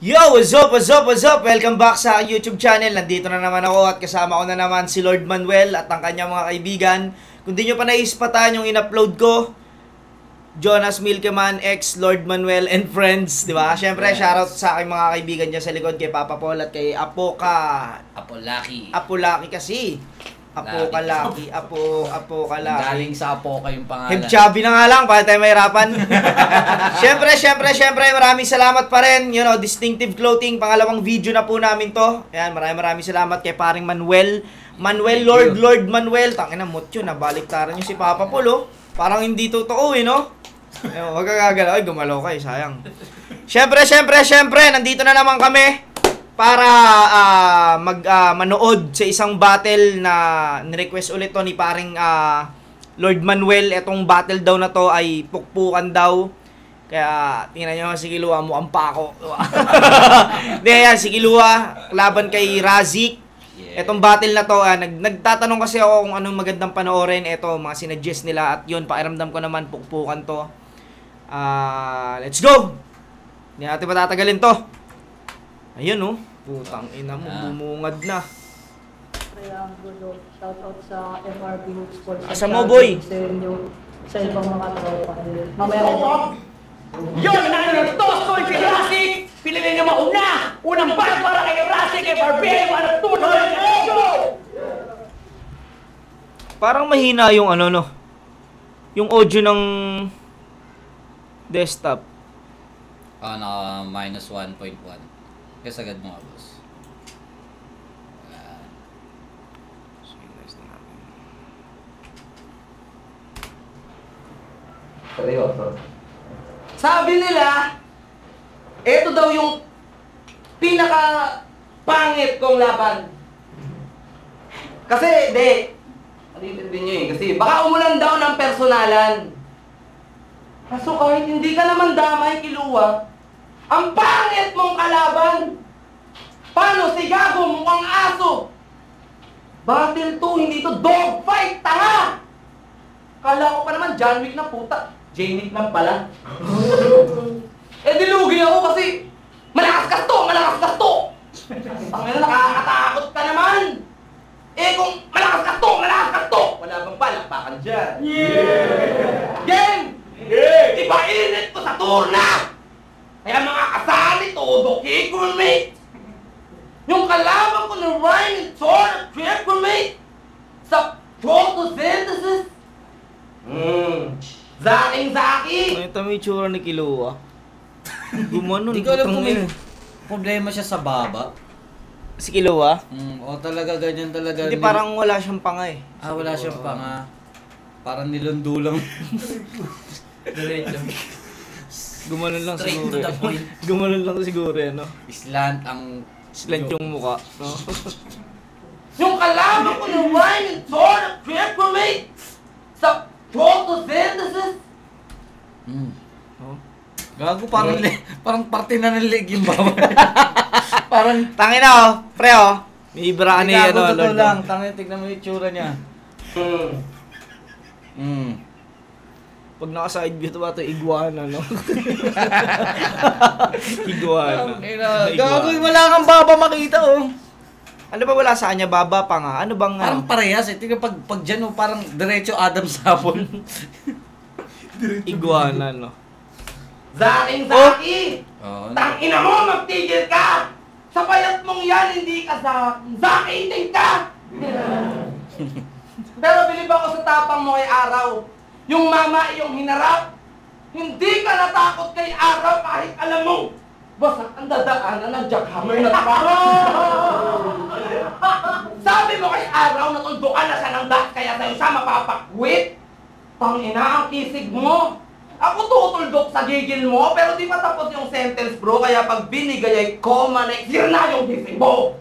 Yo! What's up? What's up? What's up? Welcome back sa YouTube channel. Nandito na naman ako at kasama ko na naman si Lord Manuel at ang kanyang mga kaibigan. Kung di nyo pa naispatan yung in-upload ko, Jonas Milkeman, ex Lord Manuel and friends, di ba? Siyempre, shoutout sa aking mga kaibigan dyan sa likod, kay Papa Paul at kay Apoka. Apolaki. Apolaki kasi. Apokalaki. Apolaki. Galing sa Apoka yung pangalan. Hebchabi na nga lang, para tayo mahirapan. Siyempre, maraming salamat pa rin. You know, Distinctive Clothing, pangalawang video na po namin to. Ayan, maraming salamat kay paring Manuel. Lord Manuel. Tangina, mutyo, nabaliktaran yung si Papa Paul, oh. Parang hindi totoo, eh, no? Huwag ka gagalaw. Ay, gumalaw ka, eh, sayang. Siyempre, nandito na naman kami para manood sa isang battle na ni-request ulit to ni paring Lord Manuel. Etong battle daw na to ay pukpukan daw. Kaya tingnan nyo si Kilua, mukhang pako. Hindi, yan, si Kilua laban kay Razik. Etong battle na to, nagtatanong kasi ako kung anong magandang panoorin. Eto, mga sinuggest nila at yun, pakiramdam ko naman pukpukan to. Let's go! Hindi natin patatagalin to. Ayun, oh. Putang ina mo, bumungad na. Triangulo, shoutout sa MRB Hoops Sports. Asa mo, boy? Sa ibang mga tropa. Mamaya ko. Yun! Nananatos ko si Rasik! Pinili niya mauna! Unang bat para kay Rasik kay Barbie! Para tuloy! Parang mahina yung ano, no? Yung audio ng desktop. Naka minus 1.1. Kasi agad mga boss. Seryoso. Sabi nila, ito daw yung pinaka-pangit kong laban. Kasi, alitin din nyo eh. Kasi baka umulan daw ng personalan. Kaso kahit hindi ka naman damay, Kilua, ang pangit mong kalaban! Paano si Gago mukhang aso? Battle 2, hindi to dogfight, tanga! Kala ko pa naman John Wick na puta. J-Nick lang pala. Dilugi ako kasi malakas ka to! Tangina, nakakatakot ka naman! Kung malakas ka to! Wala bang palakpakan dyan? Game! Iba init ko sa turna! Kaya mga kasali, todo kick-roommate! Yung kalaban ko ng Ryan and Thor, kick-roommate! Sa photosynthesis! Zaki! Ito may itsura ni Kilua. Gumanon. Hindi ko alam kung may problema siya sa baba. Si Kilua? O talaga ganyan talaga. Hindi, parang wala siyang panga eh. Wala siyang panga. Parang nilundo lang. Gumanon lang Straight siguro. to the point. Gumanon lang siguro, no? Slant ang... Slant yung mukha, no? Yung kalaban ko ng Ryan and Thor, kick-roommate! Sa photosynthesis! Oh. Gago, parang parte na ng leg yung baba. Parang... Tangina, oh. Pre, oh. May ibra ni, Gago, ano, totoo Lord. lang. Tangina, tignan mo yung itsura niya. Pag naka-side view, ito ba ito? Iguana, no? Iguana. Gago, wala kang baba makita, oh. Ano ba wala sa kanya? Baba pa nga. Ano bang... Parang parehas eh. Tingnan pag dyan, oh, parang diretso Adam Sapol. Iguana, no? Zaki! Tangina mo, magtigil ka! Sa payat mong yan, hindi ka zakitin ka! Pero bilib ako sa tapang mo kay Araw. Yung mama iyong hinarap. Hindi ka natakot kay Araw kahit alam mo. Basta ang dadaanan ng jackhammer na trabaho. Sabi mo kay Araw na tundukan na siya ng dat kaya sa'yo siya mapapakwit. Tangina ang kisig mo. Ako tutuldok sa gigil mo pero di pa tapos yung sentence bro. Kaya pag binigay ay comma next year na yung gising mo.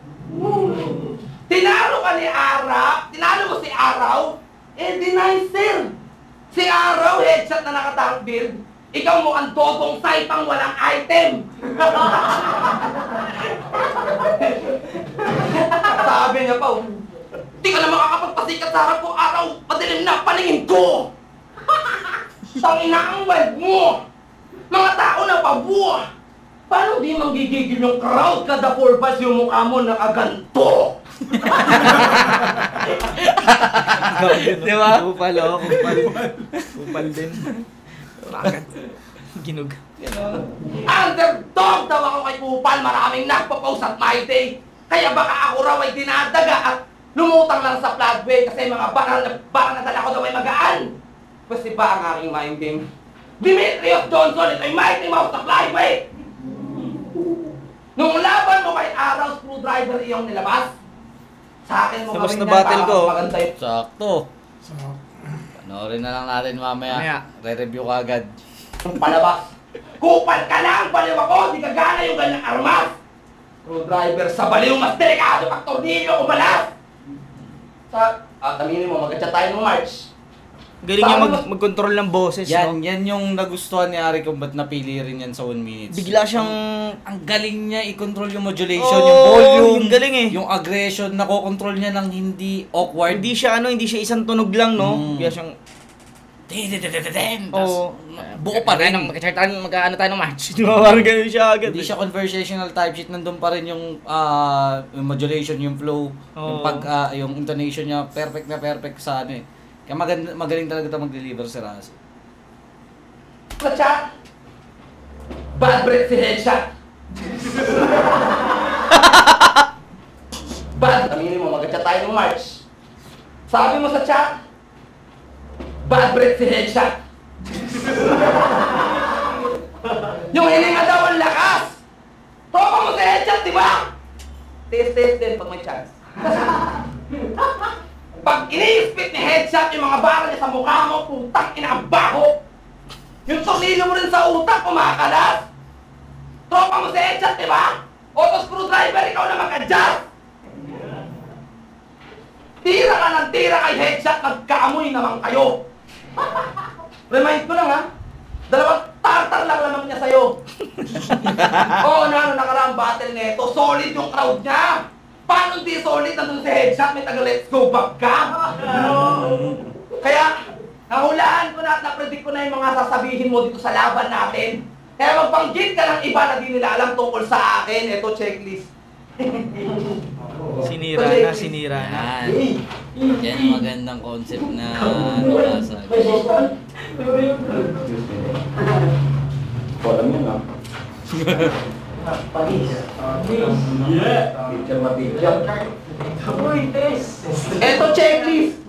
Tinalo ka ni Araw. Tinalo mo si Araw. Di nice sir. Si Araw headshot na nakatank build. Ikaw mo ang tobong saipang walang item. Sabi niya pa, di ka na makakapagpasikat sa harap ko, Araw. Madilim na paningin ko. Tangina ang web mo! Mga tao na pabuha! Paano di manggigigil yung crowd kada 4 bus yung mukha mo nakaganto? Di ba? Kupal, oh. Kupal. Kupal din. Bakit? Ginug. Underdog daw ako kay Kupal. Maraming nagpo-post at my day. Kaya baka ako raw ay dinadaga at lumutang lang sa floodway kasi mga baka nadala ko daw ay magaan. Kasi ba ang aking mind game? Demetrius Johnson, ito ay Mighty Mouse na flyweight! Nung laban mo kay Araw, screwdriver iyong nilabas. Sa akin mo Tapos gawin na yan battle para ko. mas maganda yun. Sakto. Panoorin na lang natin mamaya. Mamaya. Re-review ka agad. Yung palabas. Kupal ka lang, baliw ako, di ka gana yung ganyang armas. Screwdriver sa baliw, mas delikado pag tornilyo umalas. Taminin mo, mag-chat tayo ng March. Galing niya mag-control ng boses, no? Yan yung nagustuhan ni Ari kung ba't napili rin yan sa 1 minutes. Bigla siyang... Ang galing niya i-control yung modulation, Oo, yung volume, yung galing eh. yung aggression, nakokontrol niya ng hindi awkward. Hindi siya isang tunog lang, no? Kaya siyang... Oo. Buo pa rin. Mag-ano tayo ng match. Di ba? Parang ganun siya agad. Hindi siya conversational type shit, nandun pa rin yung modulation, yung flow, yung intonation niya, perfect na perfect sa ano eh. Kaya magaling talaga ito mag-deliver si Raso. Chat. Bad breath si headshot. Aminin mo, mag-chat tayo ng March. Sabi mo sa chat, bad breath si headshot. Yung hininga daw ang lakas. Tropa mo si headshot, di ba? Test din pag may chance. Pag ini-spit ni headshot yung mga bala niya sa mukha mo, putang ina ang baho. Yung tornilyo mo rin sa utak, kumakalas. Tropa mo si headshot, di ba? Auto screwdriver, ikaw na mag-adjust. Tira ka ng tira kay headshot, nagkaamoy naman kayo. Remind ko lang ha, 2 tartar lang naman niya sa'yo. Oo, nakaraang battle nito, solid yung crowd niya. Paano di solid? Nandun si headshot, may taga-let's go back ka. Kaya, nahulaan ko na at napredict ko na yung mga sasabihin mo dito sa laban natin. Kaya magbanggit ka ng iba na di nila alam tungkol sa akin. Ito, checklist. Sinira na. Yan ang magandang concept na nabasag. Alam mo na. Ito, checklist.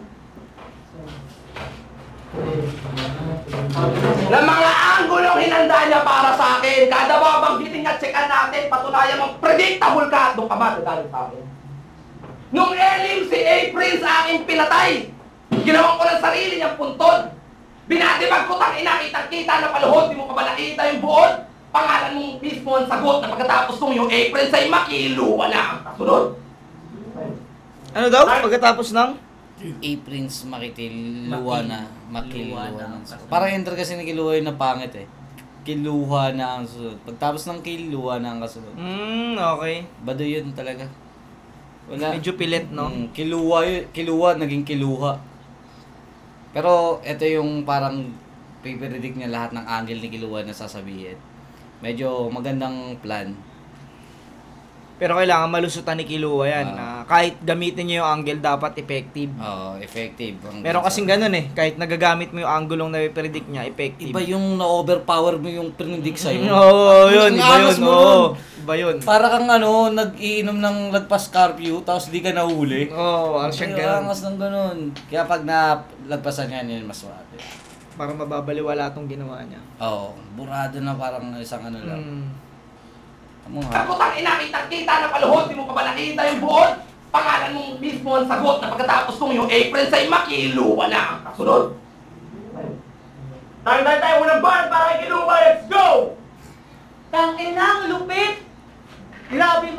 Na mga anggulong hinanda niya para sa akin. Kada babanggitin niya, checkan natin. Patunayan mong predictable ka. Doon ka ba nagaling sa akin? Nung elim si April sa aking pinatay, ginawan ko ng sarili niyang puntod. Binatibag ko tang inakita-kita na paluhod. Di mo pa ba nakita yung buod? Pangalan mong mismo ang sagot na pagkatapos kong yung April sa'y makiluwa na ang kasunod. Ano daw? Pagkatapos ng? A-Prince makiluwa na. Makiluwa na. Parang enter kasi ni Kiluwa yun na pangit eh. Kiluha na ang susunod. Pagtapos ng kiluwa na ang kasunod. Okay. Bado yun talaga. Wala. Medyo pilit, no? Kiluwa, naging kiluha. Pero ito yung parang pipredict niya lahat ng angle ni Kiluwa na sasabihin. Medyo magandang plan. Pero kailangan malusutan ni Kiluwa yan. Kahit gamitin niyo yung angle, dapat effective. Oo, effective. Meron kasing ganun eh. Kahit nagagamit mo yung anggulong na i-predict niya, effective. Iba yung na-overpower mo yung predict sa'yo. Oo, yun. Iba yun. Oo, iba yun. Para kang nag-iinom ng lagpas curfew, tapos di ka nahuli. Oo, parang siyang ganun. Angas ng ganun. Kaya pag nalagpasan yan, yun mas swerte. Parang mababaliwala itong ginawa niya. Oo, burado na parang isang ano lang. Ako tang inakita-kita na paluhod. Di mo pa ba nakita yung buod? Pangalan mong mismo ang sagot na pagkatapos kong yung April sa'y makiluwa na ang kasunod. Tayo unang bar para kay Kiluwa. Let's go! Tanginang lupit! Grabe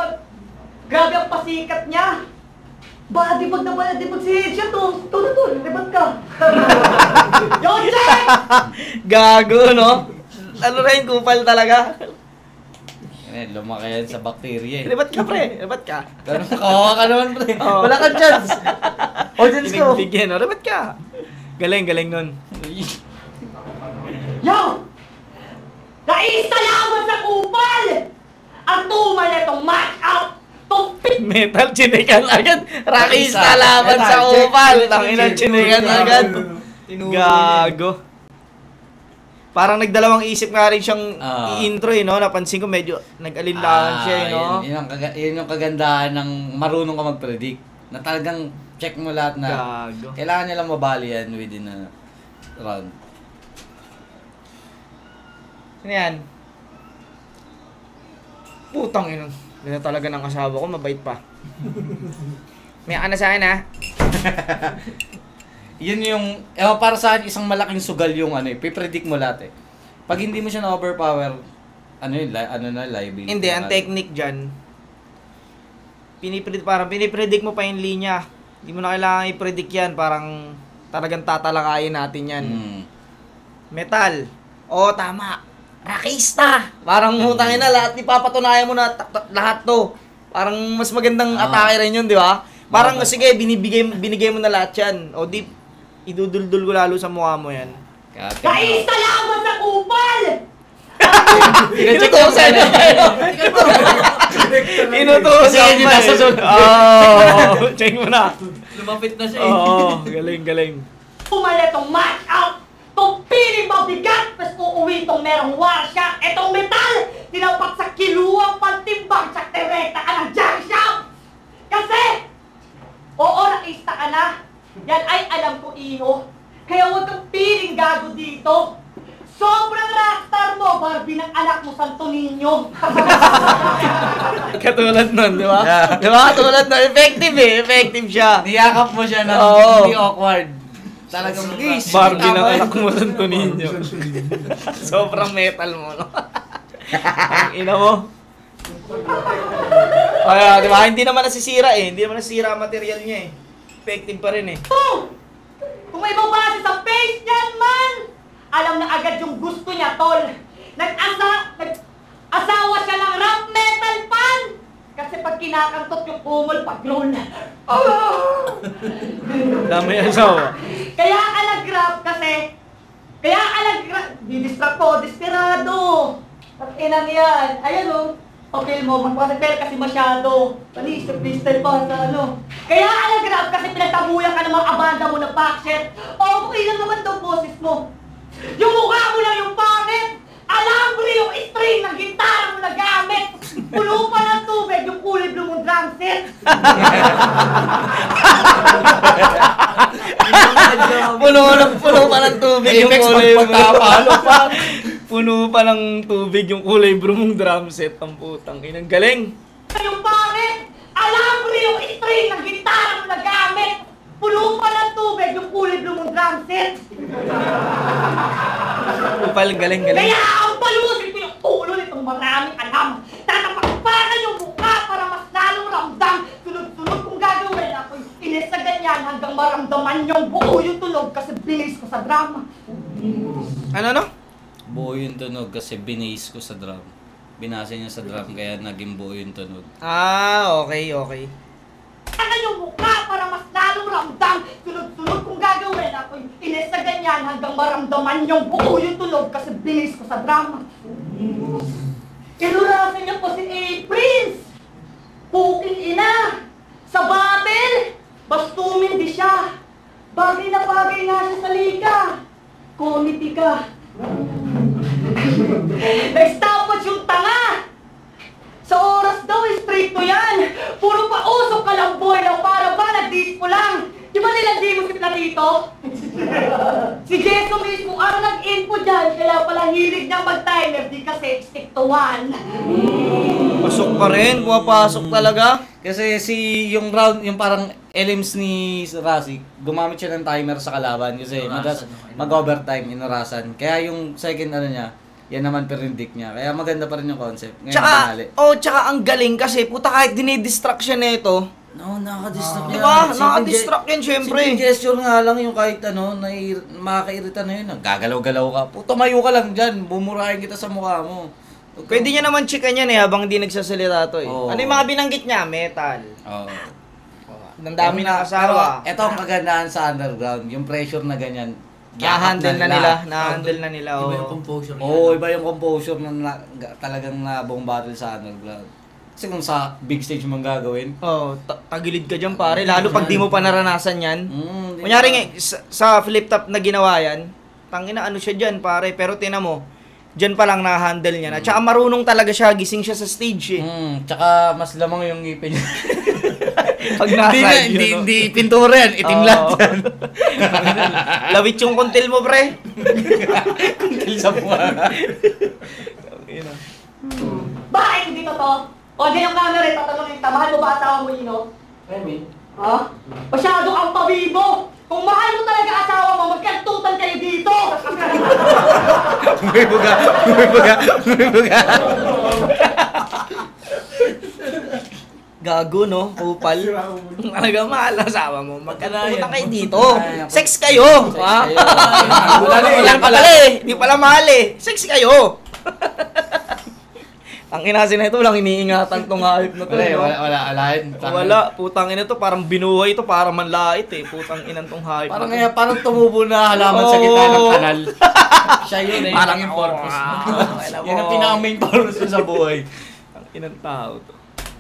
ang pasikat niya! Di pag si siya to, libat ka! Yo, check! Gago, no? Ano rin, kupal talaga. Lumaki yan sa bakterya eh. Libat ka, pre. Libat ka. Ganun, kawawa ka naman pre. Oo. Wala kang chance. Audience ko. Bigyan, no? Libat ka. Galing nun. Yo! Naista laban sa kupal! Metal, chinekan agad. Rakista laban Metal, sa check. Opal. Tangina, chinekan agad. Gago. Parang nagdalawang isip nga rin siyang i-intro no? Napansin ko medyo nag-alinlangan siya no? Yun yung kagandahan ng marunong ka mag-predict. Na talagang check mo lahat na Gago. kailangan nilang mabali yan within a round. Ano yan? Putang ina. Ganyan talaga ng asawa ko, mabait pa. May ka na sa akin ha? Yun yung, para sa akin, isang malaking sugal yung pipredict mo lahat Pag hindi mo siya na-overpower, liability. Hindi, ang technique dyan, parang pinipredict mo pa yung linya. Hindi mo na kailangan i-predict yan, parang talagang tatalakayin natin yan. Metal. Oo, tama. Rakista. Parang mutangin na lahat, ipapatunayan mo na lahat to. Parang mas magandang atake rin yun, di ba? Parang sige, binigay mo na lahat yan. O di, iduduldul ko lalo sa mukha mo yan. Kaista laban sa kupal! Inutusan na kayo. Inutusan Kasi yun yung pa nasa sunod. Oo, check mo na. Lumapit na siya Oo, galing. Pumala itong match up! Itong piling mabigat! Tapos uuwi itong merong warsha! Itong metal! Tinapak sa kiluwang pantimbang sa terekta ka ng junk shop! Kasi! Oo, nakista ka na! Yan ay alam ko, Iho! Kaya huwag kang piling gago dito! Sobrang rockstar mo, Barbie ng anak mo, Santo Niño! Katulad nun, di ba? Di ba? Katulad nun. Effective siya. Niyakap mo siya na Oo. hindi awkward. Talagang Barbie ng anak mo, Santo Niño. Sobrang metal mo, no? Ang ina mo. Kaya, di ba? Hindi naman nasisira Hindi naman nasisira ang material niya Effective pa rin Kung may mabasa sa face niyan man, alam na agad yung gusto niya, tol. Nag-asawa siya ng rap metal fan. Kasi pag kinakantot yung umol, pag-roll. Dami asawa. Kaya ka nag-rap kasi. Didistract ko, desperado. Pag-inang yan. Ayan o. Okay mo, magpapel kasi masyado. Panis, freestyle pa sa Kaya ka nag-rap kasi pinagtabuyan ka ng mga abanda mo na backset. Okay lang naman daw boses mo. Yung mukha mo lang yung pangit! Alambre yung string ng gitara mo na gamit! Puno pa ng tubig yung kulay blue mong drum set! Puno pa ng tubig yung kulay Puno pa ng tubig yung kulay blue mong drum set. Ang putang inang galing! Yung pangit! Alambre yung string ng gitara mo na gamit! Puno pa ng tubig yung kulay blue mong drum set! Upal, galing. Kaya ang palusin ko yung ulo nitong maraming alam! Tatapakpakan yung mukha para mas lalong ramdam! Sunod-sunod kung gagawin ako inis sa ganyan hanggang maramdaman yung buo yung tunog kasi bilis ko sa drama! Ano? buo yung tunog kasi binase ko sa drum. Binase niya sa drum kaya naging buo yung tunog. Okay. Ano yung mukha para mas lalong ramdam? Sunod-sunod kung gagawin ako inis sa ganyan hanggang maramdaman yung buo yung tunog kasi bilis ko sa drama. Inurasan niya po si A-Prince! Puking ina! Sa battle! Bastumin di siya! Bagay na bagay nga siya sa liga! Comedy ka! Nag-stopwatch yung tanga! Sa oras daw, straight to yan! Puro pa usok ka lang, boy, lang para ba nag-dispo lang! Di ba nilandi mo si Platito? Si Jeso mismo ang nag-info dyan, kaya pala hilig niya mag-timer, di kasi stick to one. Pasok pa rin, pumapasok talaga. Kasi yung round, yung parang elims ni Rasik, gumamit siya ng timer sa kalaban kasi madalas mag-overtime, inurasan. Kaya yung second niya, yan naman predict niya. Kaya maganda pa rin yung concept. Ngayon, Tsaka ang galing kasi, puta kahit dinidistract siya nito. no, nakaka-distract yan. Diba? Nakadistract yan syempre. Simple gesture nga lang yung kahit makakairita na yun. Gagalaw-galaw ka. Tumayo ka lang dyan, bumurahin kita sa mukha mo. Pwede niya naman chikan yan habang hindi nagsasalita to Oo. Ano yung mga binanggit niya? Metal. Oo. Ang dami na asawa. Pero ito ang kagandahan sa underground, yung pressure na ganyan. Na-handle na nila. Na-handle na nila. Iba yung Oo. composure niya. Oo, iba yung composure na talagang na buong battle sa underground. Kasi kung sa big stage mong gagawin. Oh, tagilid ka dyan pare, lalo pag di mo pa naranasan yan. Di Kunyari ba? nga, sa flip top na ginawa yan, tangina ano siya dyan pare, pero tina mo, dyan pa lang na-handle niya na. Tsaka marunong talaga siya, gising siya sa stage eh. Tsaka mas lamang yung ngipin niya. Pag nasa Hindi pintura yan, itim Oo. lahat yan. Lawit yung kontil mo pre. Kuntil sa buwan. Bakit hindi totoo? O, dyan yung camera, tatanungin kita, mahal mo ba asawa mo, Ino? Remy? Ha? Masyado kang pabibo! Kung mahal mo talaga asawa mo, magkantutan kayo dito! Bumibuga. Gago no, kupal. Talaga mahal ang asawa mo. Magkatutan kayo dito. Ay, Sex kayo. Ha? Wala pala eh. Hindi pala mahal eh. Sex kayo. Ang inasin na ito, walang iniingatan tong hayop na to. no? Wala alahin. Wala, putang ina to, parang binuhay ito, para manlait eh. Putang inang tong hayop. Parang na to. ngayon, parang tumubo na halaman sa gitna ng kanal. Siya yun eh. Parang yung purpose. wow. Yan ang pinaka-main purpose mo sa buhay. Ang inang tao to.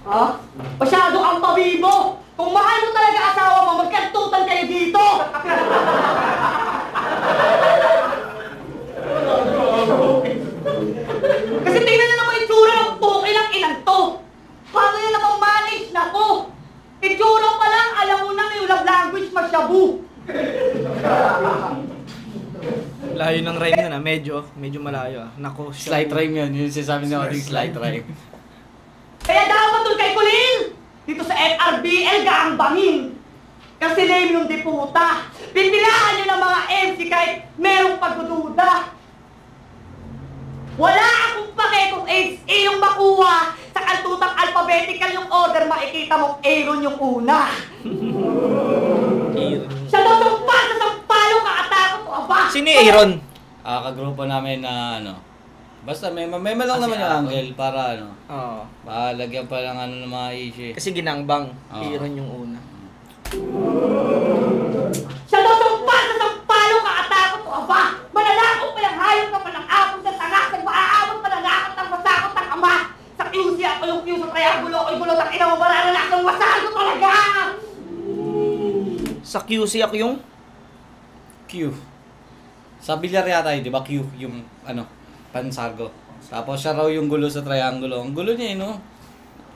Ha? Masyado kang pabibo! Kung mahal mo talaga asawa mo, magkantutan kayo dito! Kasi tingnan niyo naman itsura ng puki ng ilang to! Paano niya naman manage na to? Itsura pa lang, alam mo na yung love language masyabu! Layo ng rhyme nun ah, medyo malayo ah. Nako, Slight rhyme yun. Yung sinasabi niya ating slight rhyme. Kaya dapat doon kay Kulil! Dito sa FRBL gaangbangin! Kasi lame yung diputa! Pinipilahan nyo ng mga MC kahit merong pagdududa! Wala akong pake kung HA yung makuha! Sa kantutang alphabetical yung order, makikita mong Aaron yung una! Siya daw sa sampalo ka atakot o aba! Sino yung Aaron? Kagrupo namin na ano. Basta may lang naman yung angle para ano. Oo. Lagyan pa lang ano ng mga issue. Kasi ginangbang. Oo. Aaron yung una. Siya daw sa sampalo ka atakot o aba! Manalakot pa yung hayop ka pa ng apong sa tangasag, maaabot pa ng lakot ng masakot ng ama! Sa QC ako yung Q sa triangulo, o'y bulot ang ina mo, mararalak ng wasago talaga! Sa QC ako yung? Q. Sa bilyar yata yun, di ba? Q yung ano, pansargo. Tapos siya raw yung gulo sa triangulo. Ang gulo niya no?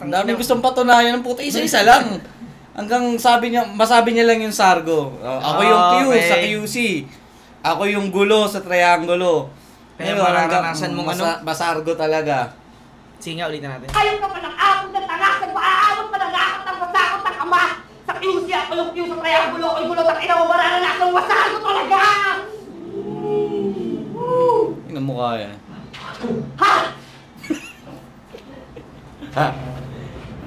Ang dami gustong patunayan ng puta, isa-isa lang. Hanggang masabi niya lang yung sargo. Ako yung Q sa QC. Ako yung gulo sa triangulo. Kaya Ngayon, mararanasan mong ano? Masargo talaga. Sige nga, ulitin natin. Hayop ka pa ng apong sa tangasag, maaabot pa ng lakot ng masakot ng ama! Sa QC ako yung Q sa triangulo, o'y bulot ang ina mo, mararalak ng wasago talaga! Yun ang mukha yan. Ha? Ha?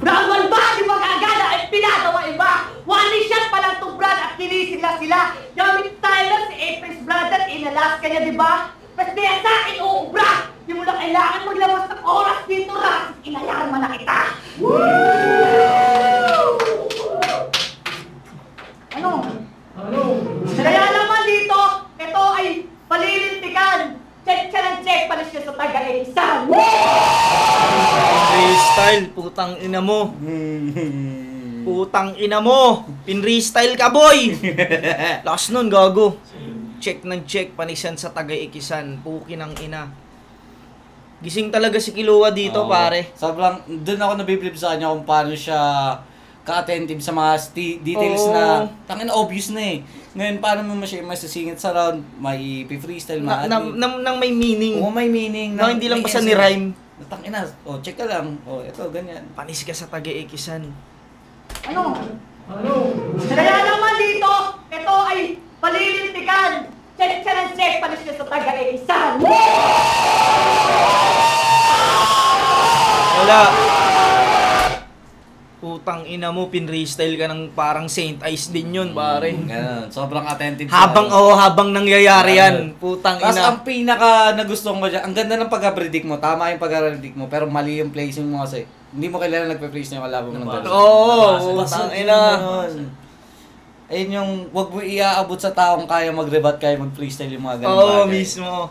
Brawal ba? Di ba agad ay pinagawa iba? One shot pa lang itong brad at kinisila sila. Gamit tayo lang si April's brother, inalas ka niya, di ba? Mas diyan sa akin, uubra! Di mo lang kailangan maglabas ng oras dito, Ras. Inalarma na kita! Ano? Kaya naman dito, ito ay palilintikan. Check siya ng check, palis siya sa taga-isan. Freestyle, putang ina mo. Putang ina mo. Pin-restyle ka, boy. Last nun, gago. Check ng check, panisan sa taga-ikisan. Puki ng ina. Gising talaga si Kilua dito, Oo. pare. Sobrang, doon ako nabiblip sa kanya kung paano siya ka-attentive sa mga details Oo. na tangin obvious na eh. Ngayon, paano mo siya masisingit sa round, may freestyle, Nang may meaning. Oo, may meaning. Na hindi lang may basta essence. ni-rhyme. Tangina, check ka lang. Ito, ganyan. Panis ka sa taga-ikisan. Ano? Kaya naman dito, ito ay palilintikan. Check siya ng check, palis siya sa taga-isan. Wala. Putang ina mo, pin-restyle ka ng parang Saint Ice din yun, pare. Ganun, sobrang attentive Habang nangyayari yan. Putang Tapos ina. ang pinaka nagustuhan ko dyan, ang ganda ng pag-predict mo, tama yung pag-predict mo, pero mali yung placing mo kasi. Hindi mo kailangan nagpe-place na yung kalaban mo ng gano'n. Oo, putang ina. Ayun yung, wag mo iaabot sa taong kaya mag-rebut, kaya mag-freestyle yung mga ganun Oo, bagay. mismo.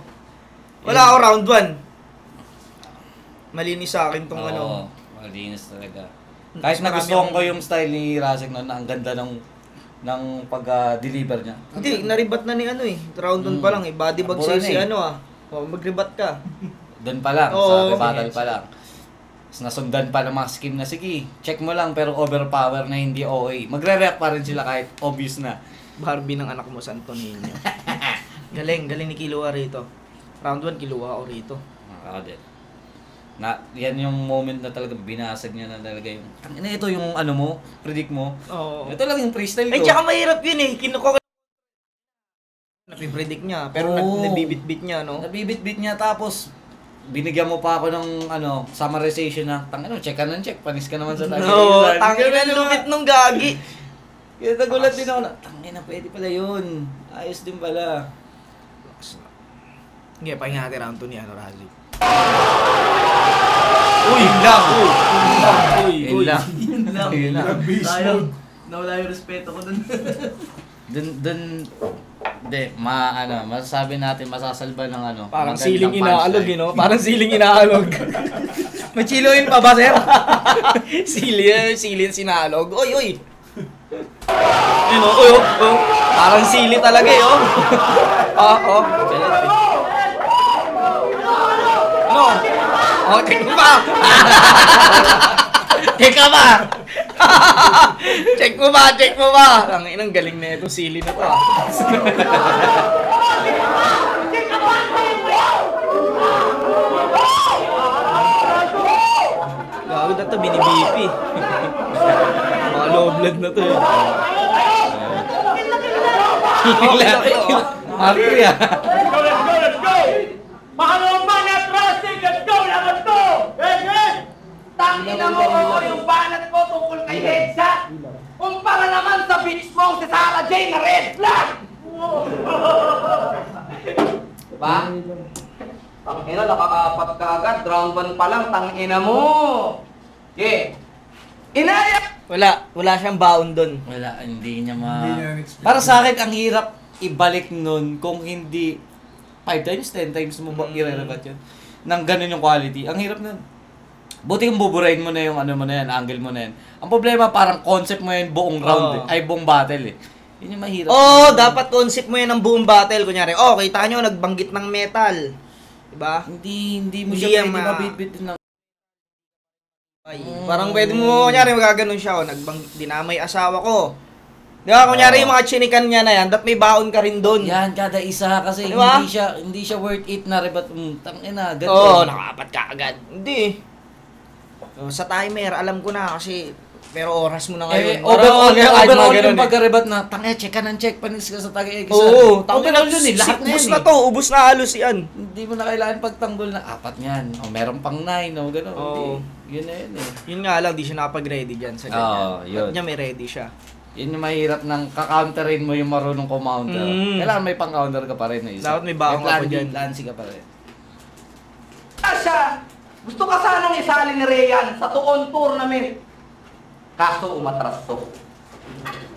Wala ako round 1. Malinis sa akin tong ano. Malinis talaga. Kahit nagustuhan ko yung style ni Rasek na ang ganda ng pag-deliver niya. Hindi, naribat na ni ano eh. Round 1 pa lang eh. Body bag Mura sa'yo na si eh. ano ah. O, mag-rebat ka. Doon pa lang, Oo, sa battle pa lang. Tapos nasundan pa ng mga skim na, sige, check mo lang pero overpower na hindi OA. Magre-react pa rin sila kahit obvious na. Barbie ng anak mo, Santo Niño. galing ni Kilua rito. Round 1, Kilua ako rito. Ako din. Yan yung moment na talaga binasag niya na talaga yung... Ito yung ano mo, predict mo. Oo. Ito lang yung freestyle ko. Ay, tsaka mahirap yun eh. Kinuko napipredict niya, pero Oo. nabibit-bit niya, no? Nabibit-bit niya tapos binigyan mo pa ako ng summarization na tangina, check ka ng check, panis ka naman sa tayo. No, tangin na lupit nung gagi. Kaya nagulat din ako na, tangina, pwede pala yun. Ayos din pala. Sige, pahinga natin round 2 ni ano, Razi. Uy, lang! Uy, lang. Yun lang. Sayang. Nawala yung respeto ko dun. Masasabi natin masasalba ng Parang magandang siling inaalog, punchline. you know? Parang siling inaalog. May chiloin pa ba, sir? Sili sinaalog. Uy! Yun, uy. Parang sili talaga, eh, oh. Oh. Ano? Oh, check mo ba? Check mo ba? Ang inang galing na itong sili na to, ah. Gago na to, binibipi. Mga low blood na to, eh. Marco yan. Let's go! Mahalumang at Rasik! Let's go! Laban to! Yes! Tangina mo ko yung banat ko tungkol kay Headshot. Kumpara naman sa bitch mong si Sarah Jane na red flag! Ba? Tangina, nakakapat ka agad. Round 1 pa lang, tangina mo. Yeah. Inaya! Wala siyang baon dun. Wala, hindi niya Hindi niya expect. Para sa akin, ang hirap ibalik nun kung hindi 5 times, 10 times mo ba i-rebat yun? Nang ganun yung quality. Ang hirap nun. Buti kung buburahin mo na yung ano mo na yan, angle mo na yan. Ang problema, parang concept mo yan buong round, ay buong battle eh. Yun yung mahirap. Dapat concept mo yan ng buong battle. Kunyari, kita nyo, nagbanggit ng metal. Diba? Hindi mo Hindi siya yan pwede ma- mabitbit ng... Parang pwede mo, kunyari, magaganon siya, dinamay asawa ko. Diba, kunyari yung mga chinikan niya na yan, dapat may baon ka rin doon. Yan, kada isa kasi Diba? hindi siya worth it na rebat. Tangina, ganun. Oo, nakaapat ka agad. Hindi. Sa timer, alam ko na kasi, pero oras mo na ngayon. Overall ganun yung eh. pagka-rebat na, check ka ng check, panis ka sa tagay. Oo, overall yun eh, lahat na ubus yan na eh. to, ubus na halos yan. Hindi mo na kailangan pagtanggol na 4 niyan. O meron pang 9 o gano'n. Oo. Hindi. Yun na yun eh. Yun nga lang, di siya nakapag-ready dyan sa ganyan. Oo, yun. Ba't niya may ready siya? Yun yung mahirap ng kakounterin mo yung marunong kumounter. Kailangan may pang-counter ka pa rin na isa. Dapat may baon ka pa dyan. Lancy ka pa rin. Siya, gusto ka sanang isali ni Rayan sa tuon tournament. Kaso umatras to.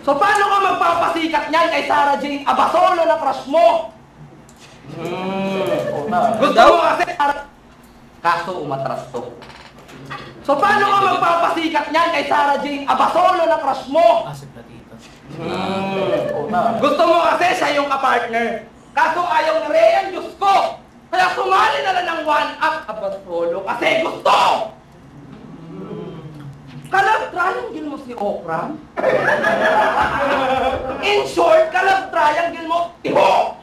So paano ka magpapasikat niyan kay Sarah Jane Abasolo na crush mo? Gusto mo kasi kaso umatras to. So paano ka magpapasikat niyan kay Sarah Jane Abasolo na crush mo? Asip na dito. Gusto mo kasi siya yung kapartner. Kaso ayaw ni Rayan, Diyos ko! Kaya sumali na lang ng 1-up Abasolo kasi gusto! Kalab triangle mo si Okram? In short, kalab triangle mo, Tibo!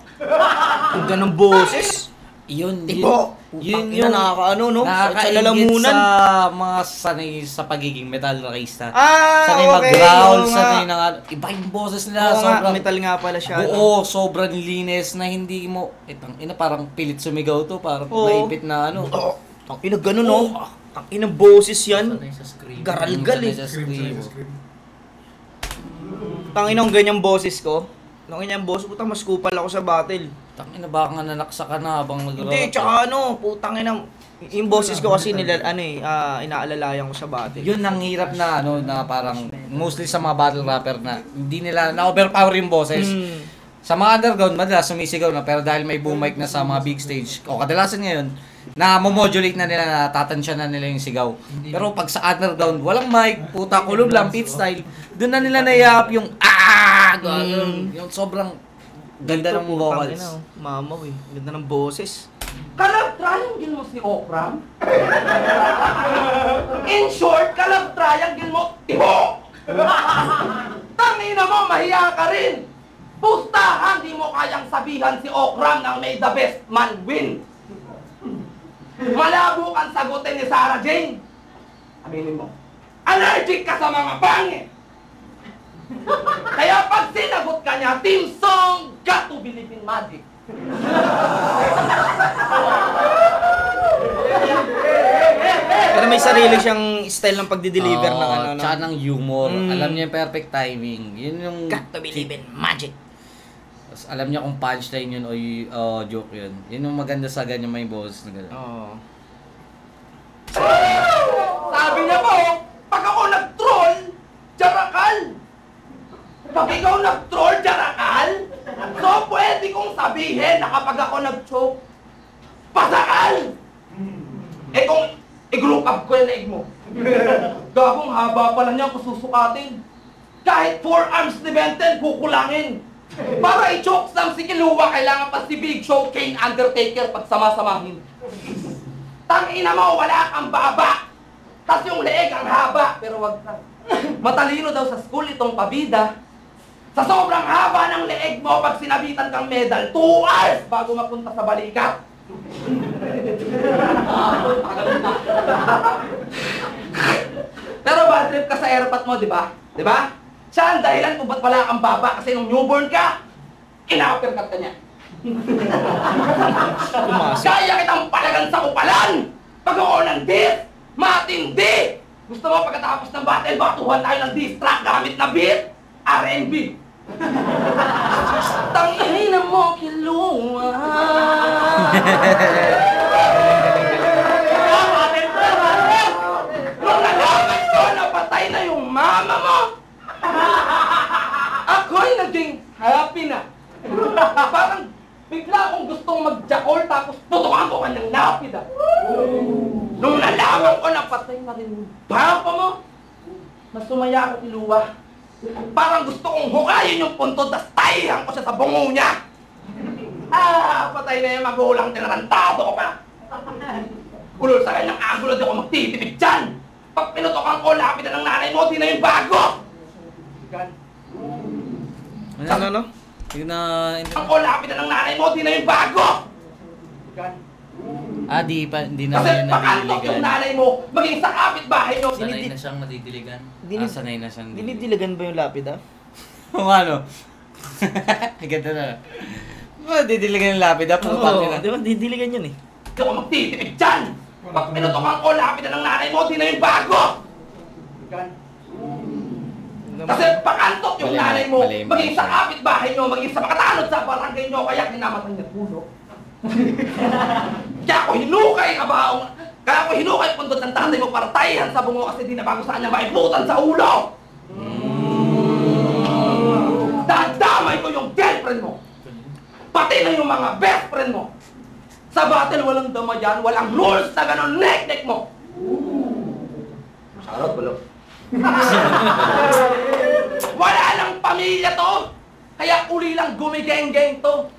Ang ganong boses. Yun Tibo! Yun Yun, nakakaano, no? Sa nakakaingit lalamunan. sa mga sanay sa pagiging metal racista. okay. Sanay mag-growl, Oo nga. sanay na iba yung boses nila. Oo nga, sobrang metal nga pala siya. no? buo, sobrang linis na hindi mo, parang pilit sumigaw to, parang Oo. naipit na ano. Tangina ganun, no? Tangina boses yan. Sanay sa scream. Garalgal eh. Sa Scream, scream. scream. Tangina ang ganyang boses ko. Tangina yung boses, putang mas kupal ako sa battle. Tangina baka nga nanaksa ka na habang nag-rap. Hindi, tsaka ano, putang ina. Yung boses ko kasi inaalalayan ko sa battle. Yun ang hirap na na parang mostly sa mga battle rapper na hindi nila na-overpower yung boses. Sa mga underground, madalas sumisigaw na pero dahil may boom mic na sa mga big stage, o kadalasan ngayon, na-modulate na nila, natatansya na nila yung sigaw. Pero pag sa underground, walang mic, puta kulog lang, pit style, doon na nila naiyak yung yung sobrang ganda ng vocals. Mamaw eh. Ganda ng boses. Kalab triangle mo si Okram? In short, kalab triangle mo, tiho! Tangina mo, mahiya ka rin! Pustahan, di mo kayang sabihan si Okram nang may the best man win! Malabo kang sagutin ni Sarah Jane! Aminin mo, allergic ka sa mga pangit! Kaya pag sinagot ka niya, Team Song, got to believe in magic! Pero may sarili siyang style ng pagdi-deliver ng ano. Tsaka ng humor. Alam niya yung perfect timing. Yun yung... Got to believe in magic. Tapos alam niya kung punchline yun o joke yun. Yun yung maganda sa ganyan may boses na gano'n. Oo. Sabi niya po, pag ako nag-troll, jarakal! Pag ikaw nag-troll, jarakal! So, pwede kong sabihin na kapag ako nag-choke, pasakal! Eh kung i-group up ko yung leg mo, gabong haba pala niya kung susukatin. Kahit 4 arms ni Benten, kukulangin. Para i-choke lang si Kiluwa, kailangan pa si Big Show, Kane, Undertaker, pagsama-samahin. Tangina mo, wala kang baba. Tas yung leeg ang haba, pero wag na. Matalino daw sa school itong pabida. Sa sobrang haba ng leeg mo, pag sinabitan kang medal, 2 hours bago mapunta sa balikat. Pero bad trip ka sa airpot mo, di ba? Di ba? Siya ang dahilan kung ba't wala kang baba kasi nung newborn ka, ina-uppercut ka niya. Kaya kitang palagan sa kupalan! Pag ako ng diss, matindi! Gusto mo pagkatapos ng battle, batuhan tayo ng diss track gamit na beat? R&B! Tangina mo, Kiluwa! Nung nalaman ko, napatay na yung mama mo! Ako'y naging happy na! Parang bigla akong gustong mag-jakol tapos putukan ko kanyang napid ah! Nung nalaman ko, napatay na rin yung papa mo! Mas sumaya ako, Kiluwa. Parang gusto kong hukayin yung puntod tas tayihan ko siya sa bungo niya! Patay na yung magulang, tinarantado ko pa! Ulol sa kanyang angulo, di ako magtitipid dyan! Pag pinutokan ko, lapit na ng nanay mo, di na yung bago! Ano? Yung na... Ang ko, lapit na ng nanay mo, di na yung bago! Hindi na Kasi yun pakantok yung nadidiligan. nanay mo, maging sa kapitbahay nyo! Sanay na siyang nadidiligan. Sanay na siyang Dinidiligan ba yung lapid ah? Kung ano? Ganda na. Didiligan yung lapid, putang Oo, ina. di ba? Didiligan yun eh. Di ako magtitipid dyan! Pag pinutokan ko, lapit na ng nanay mo, di na yung bago! Kasi pakantok yung nanay mo, maging sa kapitbahay nyo, maging sa makatanod sa barangay nyo, kaya kinamatay niya puno. Kaya ako hinukay kabaong, kaya ako hinukay pundot ng tatay mo para tayihan sa bungo kasi di na bago sa kanya maiputan sa ulo! Dadamay ko yung girlfriend mo! Pati na yung mga best friend mo! Sa battle, walang damayan, walang rules na ganon nek-nek mo! Charot, bulo. Wala lang pamilya to! Kaya uli lang gumigeng-geng to!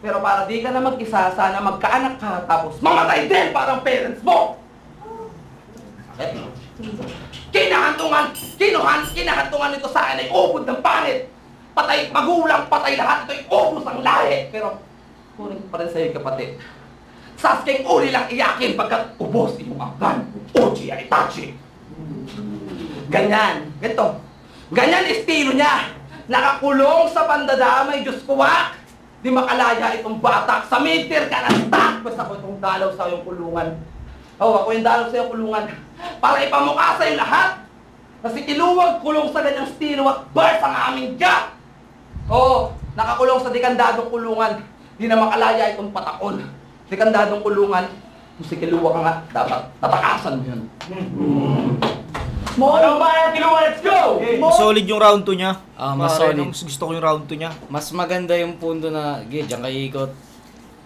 Pero para di ka na mag-isa, sana magkaanak ka, tapos mamatay din parang parents mo! Kinahantungan nito sa akin ay ubod ng panit! Patay magulang, patay lahat, ito'y ubos ang lahi! Pero, kunin pa rin sa'yo kapatid. Sasuke uli lang iyakin pagkat ubos iyong angkan. Uchi ay Itachi! Ganyan, ganito. Ganyan estilo niya. Nakakulong sa pandadamay, Diyos ko wak. Di makalaya itong batak. Sa meter ka ng stak. Basta ko itong dalaw sa iyong kulungan. Ako yung dalaw sa iyong kulungan. Para ipamukha sa iyong lahat. Kasi kiluwag kulong sa ganyang estilo at bars ang aming gap. Oo, nakakulong sa dikandadong kulungan. Di na makalaya itong patakon. Dikandadong kulungan. Kung si kiluwag ka nga, dapat tatakasan mo yun. Ano ba? Let's go! Solid yung round 2 niya. Mas solid. Gusto ko yung round 2 niya. Mas maganda yung punto na, diyan kayo ikot.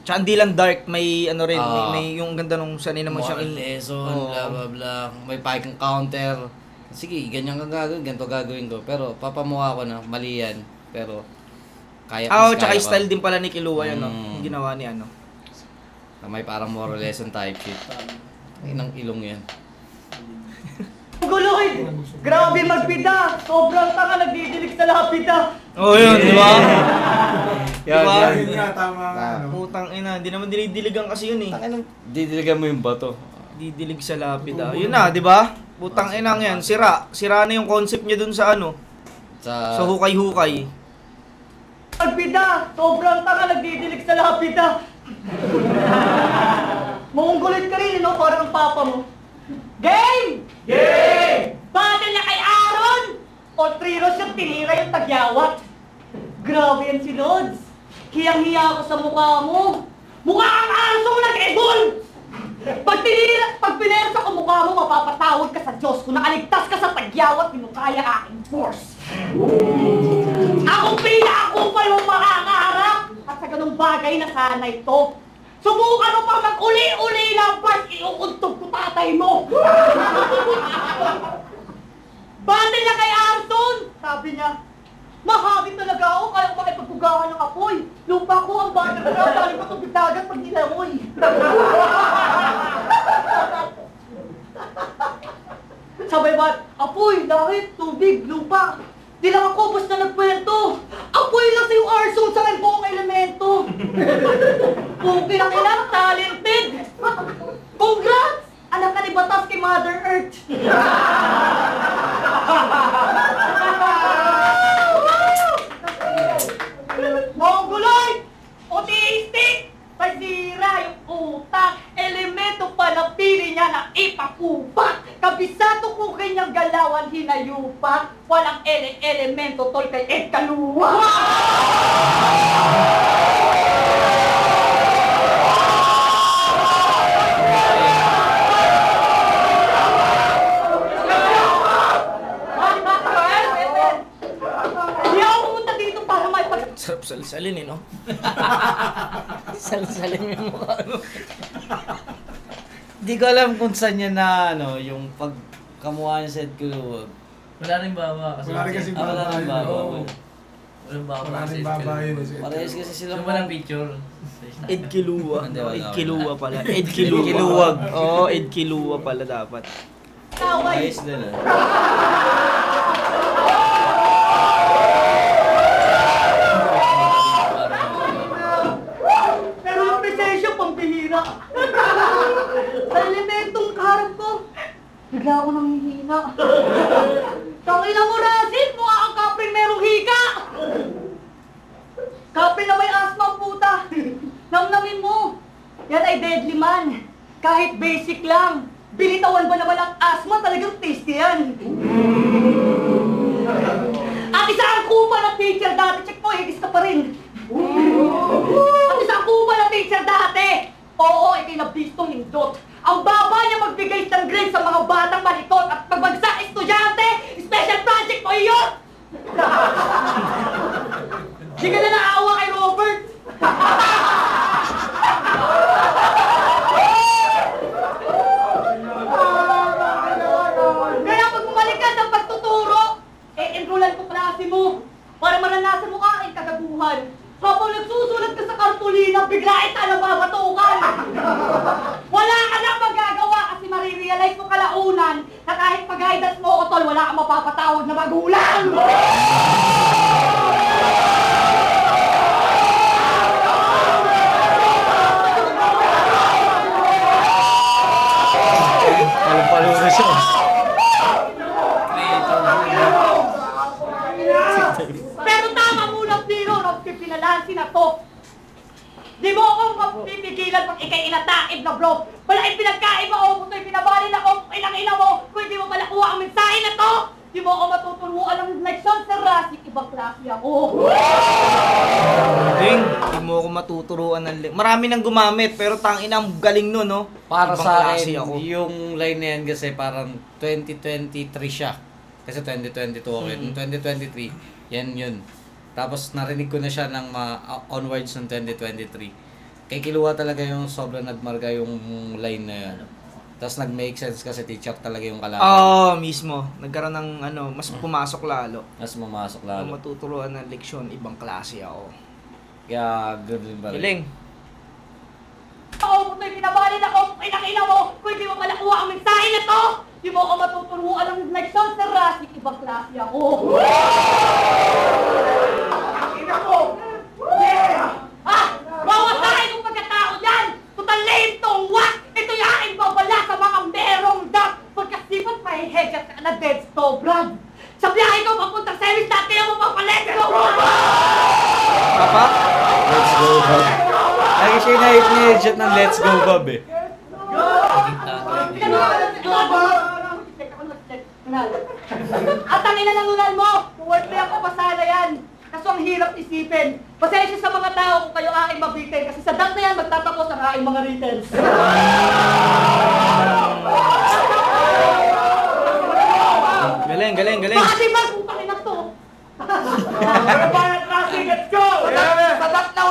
Tsaka hindi lang dark, may ano rin, Ah. may yung ganda nung sanay naman siyang moral lesson, Oo. blah blah blah. May pike counter. Sige, ganyan ka gagawin, ganito gagawin ko. Pero papamukha ko na mali yan. Pero kaya tsaka kaya yung ko. style din pala ni Kilua yun, no? Mm. Yung ginawa ni ano. Na may parang moral lesson type shit. Inang ilong yan. Guloy! Grabe magbida! Sobrang tanga nagdidilig sa lapida! Oh, yun, di ba? Yan, Diba? yan. Yun nga, tama nga. ano. Putang ina, hindi naman dinidiligan kasi yun eh. Tangan didiligan mo yung bato. Didilig sa lapida. Yun na, di ba? Putang ina yan, sira. Sira na yung concept niya dun sa ano, sa hukay-hukay. Magbida! Sobrang tanga nagdidilig sa lapida! Munggulit ka rin, no? Parang ang papa mo. Game! Game! Battle na kay Aaron! O Triros yung tinira yung tagyawat. Grabe yan si Lods. Hiyang-hiya ako sa mukha mo. Mukha kang asong nag-ebol! Pag pinersa ko mukha mo, mapapatawad ka sa Diyos. Kung nakaligtas ka sa tagyawat, pinukaya aking force. Akong pinakakupal mong makakaharap. At sa ganung bagay na sana ito. Subukan mo pa mag-uli-uli lang pas iuuntog ko tatay mo! Battle na kay Arson! Sabi niya, mahagit talaga ako kaya ko makipagpugahan ng apoy. Lupa ko ang battle na daw, dahil ko itong bitagan pag nilamoy. Sabay ba, apoy, langit, tubig, lupa. Di lang ako basta nagkwento. Apoy lang sa yung Arson sa buong elemento. Okay na kailang talented! Congrats! Anak ka ni Batas kay Mother Earth! Mongoloid! Autistic! Pasira yung utak! Elemento pa na pili niya na ipakupak! Kabisado ko kanyang galawan hinayupak! Walang elemento tol kay Ed Kaluwa! Hindi ako pumunta dito para may Sarap salsalin eh, no? Salsalin yung mukha, no? Hindi ko alam kung saan niya na ano, yung pagkamuha niya sa Ed Kaluwag. Wala rin baba. Wala rin kasing wala baba rin yun. baba. Oo. Walang baba. Wala kasi rin baba yun. eh. Parehas kasi sila Sino ba ng picture? Ed Kilua. Hindi, wala, Ed wala. Kilua pala. Ed Kilua. Kiluwag. Oo, Ed Kilua pala dapat. kaway. Ayos din ah. Pero yung presensya, pambihira. Sa elementong kaharap ko, bigla ako nanghihina. Tangina mo, Rasid! Mukha kang kapring merong hika! Kapre na may asma ang puta! Namnamin mo! Yan ay deadly man. Kahit basic lang. Binitawan ba naman ang asma? Talagang tasty yan. At isa ang kupa ng teacher dati. Check mo, higis ka pa rin. At isa ang kupa ng teacher dati. Oo, ikinabistong hindot. Ang baba niya magbigay ng grade sa mga batang malitot at pagbagsak estudyante, special project mo iyon! Di ka na naawa kay Robert! Kaya pag bumalik ka sa pagtuturo, enrollan ko klase mo para maranasan mo aking kagaguhan. Habang nagsusulat ka sa kartulina, biglain ka na babatukan! Wala ka na magagawa kasi marirealize mo kalaunan na kahit pag-guidance mo, tol, wala kang mapapatawad na magulang! Palo-palo na siya. Pero tama muna, Piro, ng pipinalansi na to. Di mo ako mapipigilan pag ikay inataib na bro. Malaking pinagkain mo, kung ito'y pinabali na kung ilang ina mo, kung hindi mo malakuha ang mensahe na to. Di mo ako matuturuan ng leksyon sa Rasik, ibang klase ako. Ding, hindi mo ako matuturuan ng marami nang gumamit, pero tangina ang galing nun, no? Para Ibang sa klase akin, ako. yung line na yan kasi parang 2023 siya. Kasi 2022 ako yun. 2023, yan yun. Tapos narinig ko na siya ng onwards ng 2023. kay Kilua talaga yung sobrang nagmarga yung line na yun. Tapos nag-make sense kasi teacher talaga yung kalaban. Oo, mismo. Nagkaroon ng mas pumasok lalo. Mas mamasok Kung lalo. matuturuan ng leksyon, ibang klase ako. Kaya good rin ba rin. Galing. Ako, puto'y pinabalin ako, pinakina mo, kung hindi mo malakuha ang mensahe na to, di mo ako matuturuan ng leksyon sa Rasik, ibang klase ako. Ina ko! Yeah! Bawasahin kong pagkatao dyan! Total lame tong what? Ito yung aking babala sa mga merong dap! Pagkasipat pa headshot ka na dead stove, Brad! Sa biyahe ko papuntang semis lahat kaya mo papalet's go, Papa? Let's go, Bob. Lagi siya na-hit ni headshot ng Let's Go, Bob eh. At ang ina ng unal mo, wordplay ako pasala yan. Kaso ang hirap isipin. Pasensya sa mga tao kung kayo aking mabitin kasi sa dunk na yan magtatapos ang aking mga returns. Galing, galing, galing. Baka di ba kung pakina to? Let's go! Sa that now,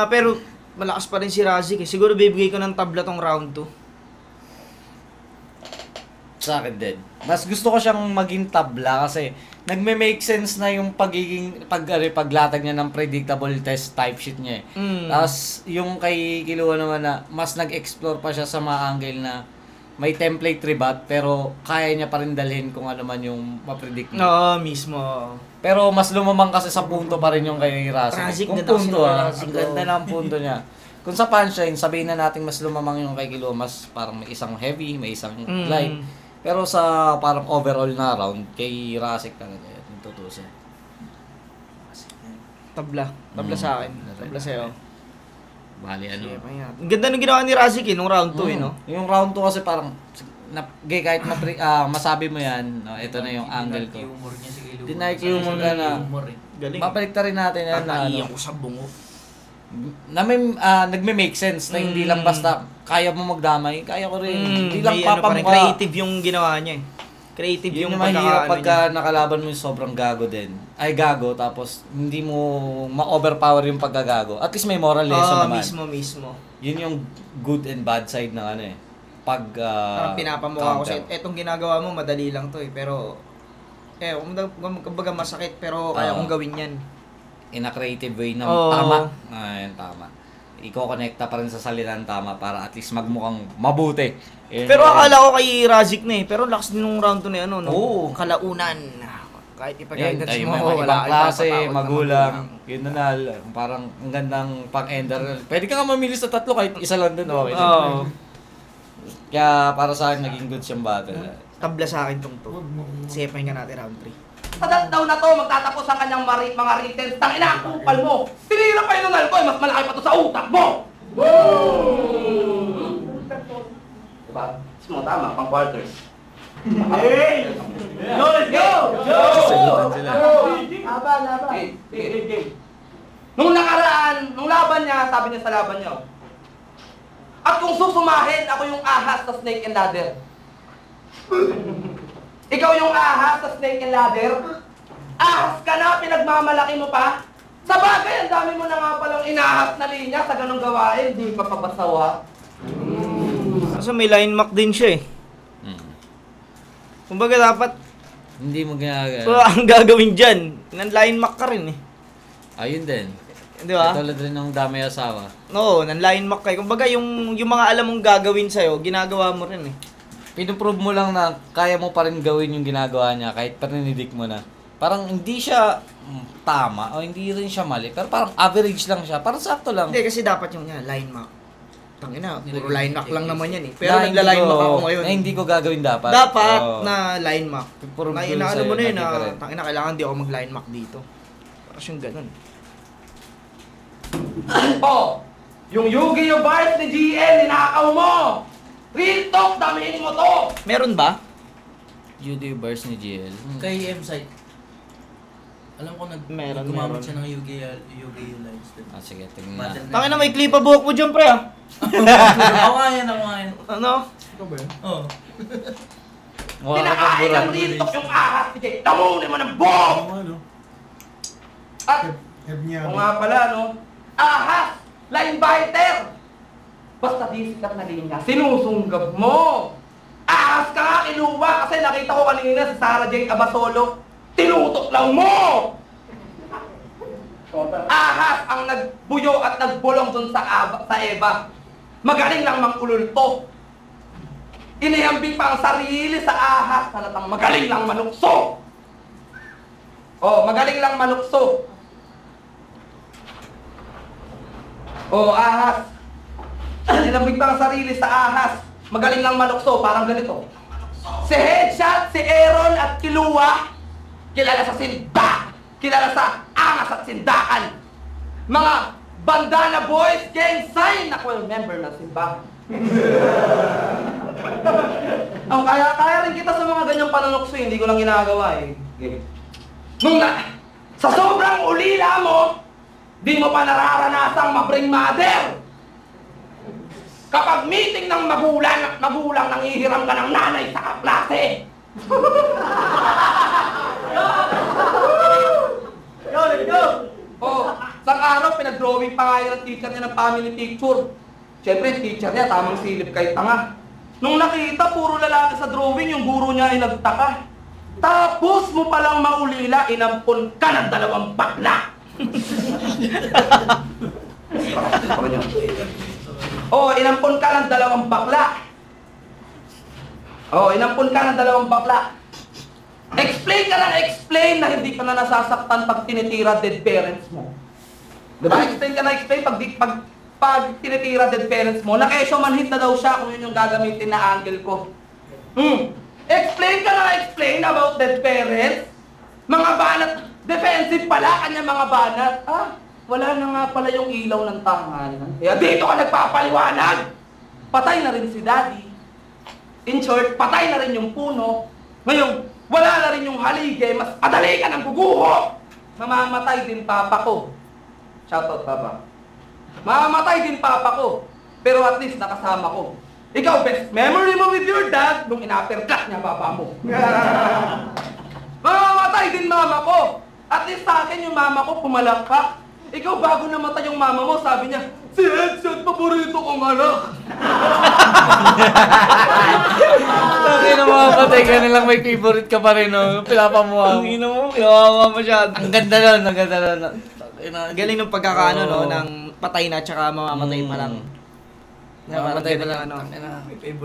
Pero malakas pa rin si Razik eh. Siguro bibigay ko ng tabla tong round 2. Sa akin din. Mas gusto ko siyang maging tabla kasi nagme-make sense na yung paglatag niya ng predictable test type sheet niya eh. Tapos yung kay Kilua naman na mas nag-explore pa siya sa mga angle na may template rebat pero kaya niya pa rin dalhin kung ano man yung ma-predict niya. Oo, mismo. Pero mas lumamang kasi sa punto pa rin yung kay Razik. Razik, Kung ganda punto kasi ng Razik, ang ganda ng punto niya. Kung sa punchline, sabihin na natin mas lumamang yung kay Kilua, mas parang may isang heavy, may isang light. Pero sa parang overall na round, kay Razik talaga yan, yung tutusin. Tabla. Tabla sa akin. Tabla sa'yo. Bali ano. Ang ganda ng ginawa ni Razik eh, nung round 2 eh, no? Yung round 2 kasi parang, kahit masabi mo yan, no, ito na yung angle ko. Humor niya si Kilua. Dinay-humor ka na. Humor eh. Galing. Papalikta rin natin yan na Tataiyan ano. ko sa bungo. Nagme-make sense na hindi lang basta kaya mo magdamay, kaya ko rin. Hindi lang May ano pa rin, papamukha. creative yung ginawa niya eh. Creative Yun yung yung mahirap pagkakaano pagka niya. nakalaban mo yung sobrang gago din. Ay gago, tapos hindi mo ma-overpower yung pagkagago. At least may moral lesson naman. Mismo. Yun yung good and bad side ng ano eh. Parang pinapamukha ko counter. sa etong ginagawa mo, madali lang to eh. Pero, kumbaga masakit, pero kaya kong gawin yan. In a creative way na Oo. tama. Ayun, tama. Iko-connecta pa rin sa salitang tama para at least magmukhang mabuti. Pero akala ko kay Razik na eh. Pero lakas din nung round 2 na ano, no? Oo. Kalaunan. Kahit ipag-guidance Ay, mo, mga wala ibang kang klase, papatakot na magulang. Yun na na, parang ang gandang pang-ender. Pwede ka nga mamili sa tatlo kahit isa lang dun. Okay. Oo. Kaya para sa akin, naging good siyang battle. Tabla sa akin tong to. Sipahin ka natin round 3. sa that now na to, magtatapos ang kanyang mga returns. Tangina, kupal mo! Tinira pa yung nunal ko, mas malaki pa to sa utak mo! Diba? Mo tama, pang quarters. Hey! Go, let's go! Salutan sila. Nung nakaraan, nung laban niya, sabi niya sa laban niya, at kung susumahin, ako yung ahas sa snake and ladder. Ikaw yung ahas sa snake and ladder? Ahas ka na, pinagmamalaki mo pa? Sa bagay, ang dami mo na nga palang inahas na linya sa ganong gawain, di pa pabasawa. Kasi may line mark din siya eh. Kumbaga dapat, Hindi mo ginagawa. ang gagawin dyan, nan-line mark ka rin eh. Ayun din. Di ba? Katulad rin ng damay asawa. Oo, nan-line mark kayo. Kumbaga yung mga alam mong gagawin sa'yo, ginagawa mo rin eh. Pinuprove mo lang na kaya mo pa rin gawin yung ginagawa niya kahit parinidik mo na. Parang hindi siya tama o hindi rin siya mali. Pero parang average lang siya. Parang sakto lang. Hindi, kasi dapat yung line mark. Tangina, puro line mark lang naman yan eh. Pero Na nagla-line hindi mark ko- ako ngayon. Na hindi ko gagawin dapat. Dapat Oo. na line mark. Puro Na blue inaano sa'yo, mo na yun naging pa rin. na, tangina, kailangan di ako mag-line mark dito. Parang yung ganun. Oh, yung Yu-Gi-Oh! Bars ni GL, ninakaw mo! Real talk, damihin mo to! Meron ba? Judy Bars ni GL. Kay M-Site. Alam ko Meron. gumamit siya ng Yu-Gi-Oh lines din. Ah, sige, tingnan Battle na. Tangina, may clip pa buhok mo dyan, pre ah. Ako nga yan. Ano? Oo. Mukha ka pang Pinakain buran. ng real talk yung ahas ni Jay. Tamunin mo ng buhok! Ano? At, Heb niya. o nga pala, no? ahas, linebiter. Basta di sikat na linya, sinusunggab mo. Ahas ka nga, kiluwa, kasi nakita ko kanina si Sarah Jane Abasolo. Tinutuklaw mo! Ahas ang nagbuyo at nagbulong dun sa Eva. Magaling lang mangululto. Inihambing pa ang sarili sa ahas, halatang magaling lang manukso. Oh, magaling lang manukso. Oh, ahas. Inihambing pa ang sarili sa ahas, magaling lang manukso, parang ganito. Si Headshot, si Aaron at Kilua, kilala sa sinda, kilala sa angas at sindakan. Mga bandana boys, gang sign, ako member ng simbahan. Oh, kaya rin kita sa mga ganyang panunokso, hindi ko lang ginagawa eh. Okay. Sa sobrang ulila mo, di mo pa nararanasang mabring mother. Kapag meeting ng magulang nanghihiram ka ng nanay sa kaklase. Oh, sang araw pinag-drawing pa nga yun ng teacher niya ng family picture. Siyempre, teacher niya, tamang silip kay tanga. Nung nakita, puro lalaki sa drawing, yung guro niya ay nagtaka. Tapos mo palang maulila, inampon ka ng 2 bakla. Oh, inampon ka ng 2 bakla. Oh, inampon ka ng 2 bakla. Explain ka ng explain na hindi ka na nasasaktan pag tinitira dead parents mo. Diba? Explain ka na explain pag tinitira dead parents mo. Nakesyo manhid na daw siya kung yun yung gagamitin na angle ko. Explain ka na explain about dead parents. Mga banat, defensive pala kanya mga banat. Ah, wala na nga pala yung ilaw ng tahanan. Kaya dito ka nagpapaliwanag. Patay na rin si daddy. In short, patay na rin yung puno. Ngayon, wala na rin yung halige, mas madali ka ng guguho. Mamamatay din papa ko. Shoutout papa. Mamamatay din papa ko. Pero at least nakasama ko. Ikaw, best memory mo with your dad nung in-uppercut niya papa mo. Mamamatay din mama ko. At least sa akin yung mama ko pumalakpak. Ikaw, bago namatay yung mama mo, sabi niya, si Headshot, paborito kong anak. Tangin na mga patay ka nilang may favorite ka pa rin, no? Pinapamuha mo. Ang ino mo, pinawawa masyado. Ang ganda nun, ang ganda nun. Galing ng pagkakaano, no, ng patay na tsaka mamamatay pa lang. Mamamatay pa lang, ano.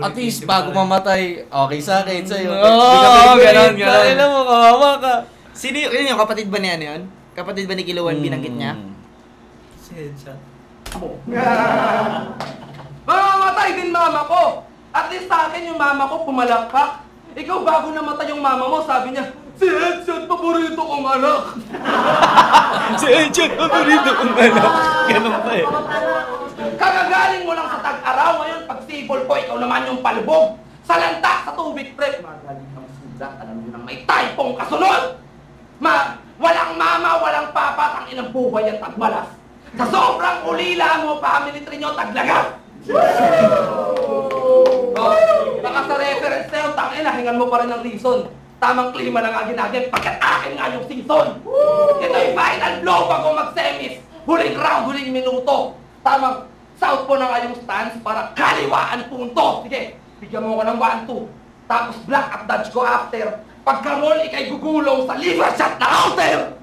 At least, bago mamatay, okay sa akin, sa'yo. Oo, ganon. Tangin mo, kawawa ka. Sino yun yung kapatid ba niya yun? Kapatid ba ni Kiluan binanggit niya? Si Headshot. Mamamatay din mama ko. At least sa akin yung mama ko pumalakpak. Ikaw, bago namatay yung mama mo, sabi niya, si Headshot, paborito kong anak. Si Headshot, paborito kong anak. Ganun pa eh. Kagagaling mo lang sa tag-araw. Ngayon, pag sipol ko, ikaw naman yung palubog. Sa lantak, sa tubig, pre. Magaling kang sulat. Alam niyo nang may typong kasunod. Walang mama, walang papa, ang inang buhay at tagmalas. Sa sobrang ulila mo, family tree nyo, taglagat. Oh, baka sa reference sa'yo, tangina, hingan mo pa rin ng reason. Tamang klima lang ang ginagin, pagkat akin nga yung season. Ito yung final blow bago mag-semis. Huling round, huling minuto. Tamang south po na nga yung stance para kaliwaan punto. Sige, bigyan mo ko ng 1-2. Tapos black at dodge ko after. Pagka-roll, ikay gugulong sa liver shot na outer!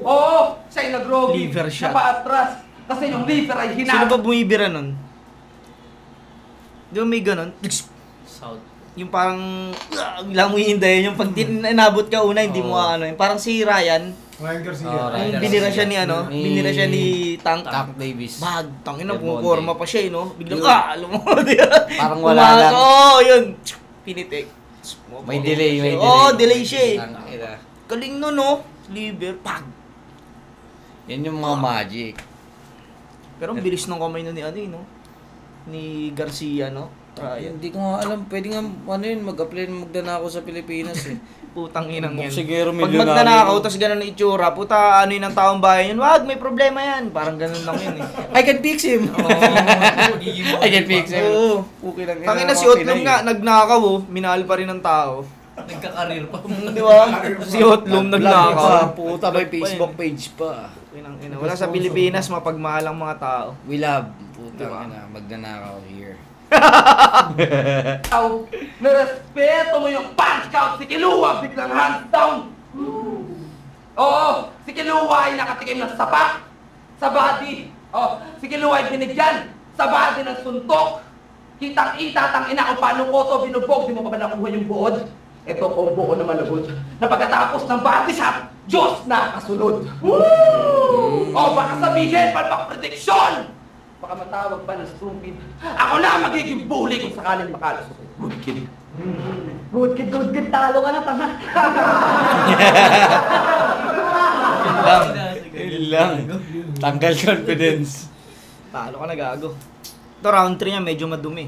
Oo, siya'y nag-rogi. Liver shot. Na paatras. Kasi yung liver ay Sino hinag. ba bumibira nun? Di ba may ganon? South. Yung parang, lang mo hihindayin yung pag inabot ka una, hindi mo ano. Parang si Ryan, Ryan Garcia. yung binira siya ni ano, binira siya ni Tank. Tank Davis. Bag, tangina, Del Monte. pukorma pa siya, no? Biglang, Yun. alam mo, di ba? Parang wala lang. Oo, yun. Pinitik. May delay, may delay. Oo, delay siya eh. Tangina. Galing no, no? Liver, pag. Yan yung mga magic. Pero ang bilis ng kamay nun ni ano eh, no? Ni Garcia, no? Ryan. Hindi ko nga alam. Pwede nga, ano yun, mag-apply na magdana ako sa Pilipinas eh. Putang inang yan. Siguro Pag milyonaryo. magnanakaw, tapos ganun ang itsura, puta, ano yun ang taong bayan yun, wag, may problema yan. Parang ganun lang yun eh. I can fix him. I can fix him. Oo. Okay lang. Tangina si Otlong nga, nagnakaw oh, minahal pa rin ng tao. Nagkakareer pa. Di ba? Si Hotlum nagnakaw. Puta, may Facebook page pa. Ina. Wala sa Pilipinas, mapagmahal ang mga tao. We love. Puta Diba? na, magnanakaw here. Narespeto mo yung punch count, si Kilua, biglang hands down. Oo, si Kilua ay nakatikim ng sapak sa body. Oh, si Kilua ay binigyan sa body ng suntok. Kitang-kita, tangina kung paano ko to binubog. Di mo pa ba nakuha yung buod? Ito ko buo na malabot. Na pagkatapos ng body shot, Diyos na kasunod. Oh, baka sabihin, palpak prediksyon. Baka matawag pa ng stupid. Ako na magiging bully kung sakaling makalas. Good kid. Good kid, talo ka na, tama. Yun lang. Tanggal confidence. Talo ka na, gago. Ito, round 3 niya, medyo madumi.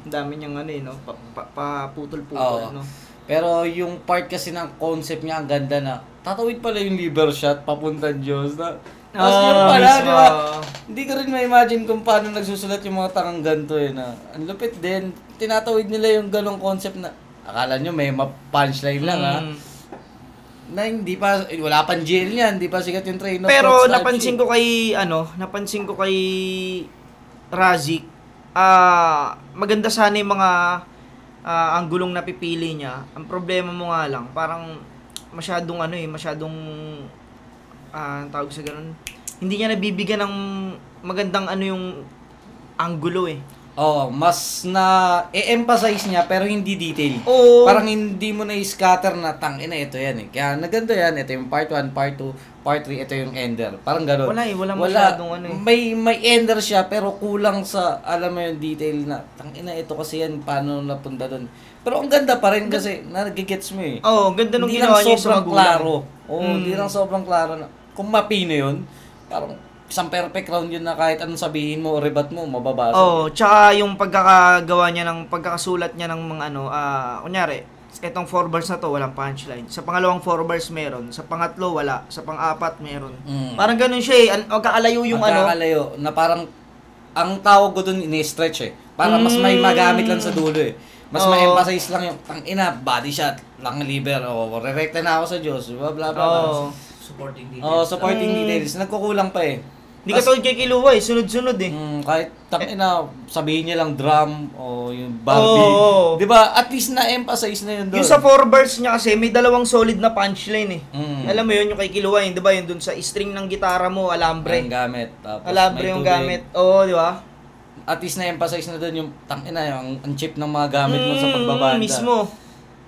Ang dami niyang ano no? Paputol-putol, Oo. no? Pero yung part kasi ng concept niya, ang ganda na, tatawid pala yung liver shot, papuntang Diyos na. Tapos yun pala, mismo. di ba? Hindi ko rin ma-imagine kung paano nagsusulat yung mga tangang ganito na. Ang lupit din, tinatawid nila yung ganong concept na, akala nyo may punchline lang ha. Na hindi pa, wala pang jail yan, hindi pa sikat yung train of Pero thoughts type napansin shit. ko kay Razik, maganda sana yung mga anggulong napipili niya. Ang problema mo nga lang, parang masyadong tawag sa ganun, hindi niya nabibigyan ng magandang yung anggulo eh. Oo, mas na e-emphasize niya pero hindi detail. Oo. Parang hindi mo na i-scatter na tangina ito yan eh. Kaya naganda yan, ito yung part 1, part 2, part 3, ito yung ender. Parang gano'n. Wala masyadong eh. May ender siya pero kulang sa alam mo yung detail na tangina ito kasi yan paano napunta doon. Pero ang ganda pa rin kasi nagigets mo eh. Oo, ganda nung Hindi ginawa lang niya sa sobrang magulang. klaro. Oo, hindi lang sobrang klaro na kung mapino yun, parang isang perfect round yun na kahit anong sabihin mo o rebat mo, mababasa. Oo, tsaka yung pagkakasulat niya ng mga kunyari, etong 4 bars na to, walang punchline. Sa pangalawang 4 bars meron, sa pangatlo wala, sa pang-apat meron. Parang ganun siya eh, magkakalayo yung Magkakalayo, na parang, ang tawag ko dun ini-stretch eh. Para mas may magamit lang sa dulo eh. Mas ma-emphasize lang yung, tangina, body shot, lang liver, re-recta na ako sa Diyos, blah blah blah. Supporting details. Supporting details, nagkukulang pa eh. Hindi ka tawag kay Kilua eh, sunod-sunod eh. Kahit tangina, sabihin niya lang drum o yung Barbie. Oo. 'Di ba? At least na-emphasize na yun doon. Yung sa 4 bars niya kasi may dalawang solid na punchline eh. Mm. Alam mo yun, yung kay Kilua yun, di ba? Yung dun sa string ng gitara mo, alambre. Ang gamit. Tapos Alambre may yung tubig. gamit. Oo, di ba? At least na-emphasize na doon yung tangina, yung ang cheap ng mga gamit mo sa pagbabanda. Mismo.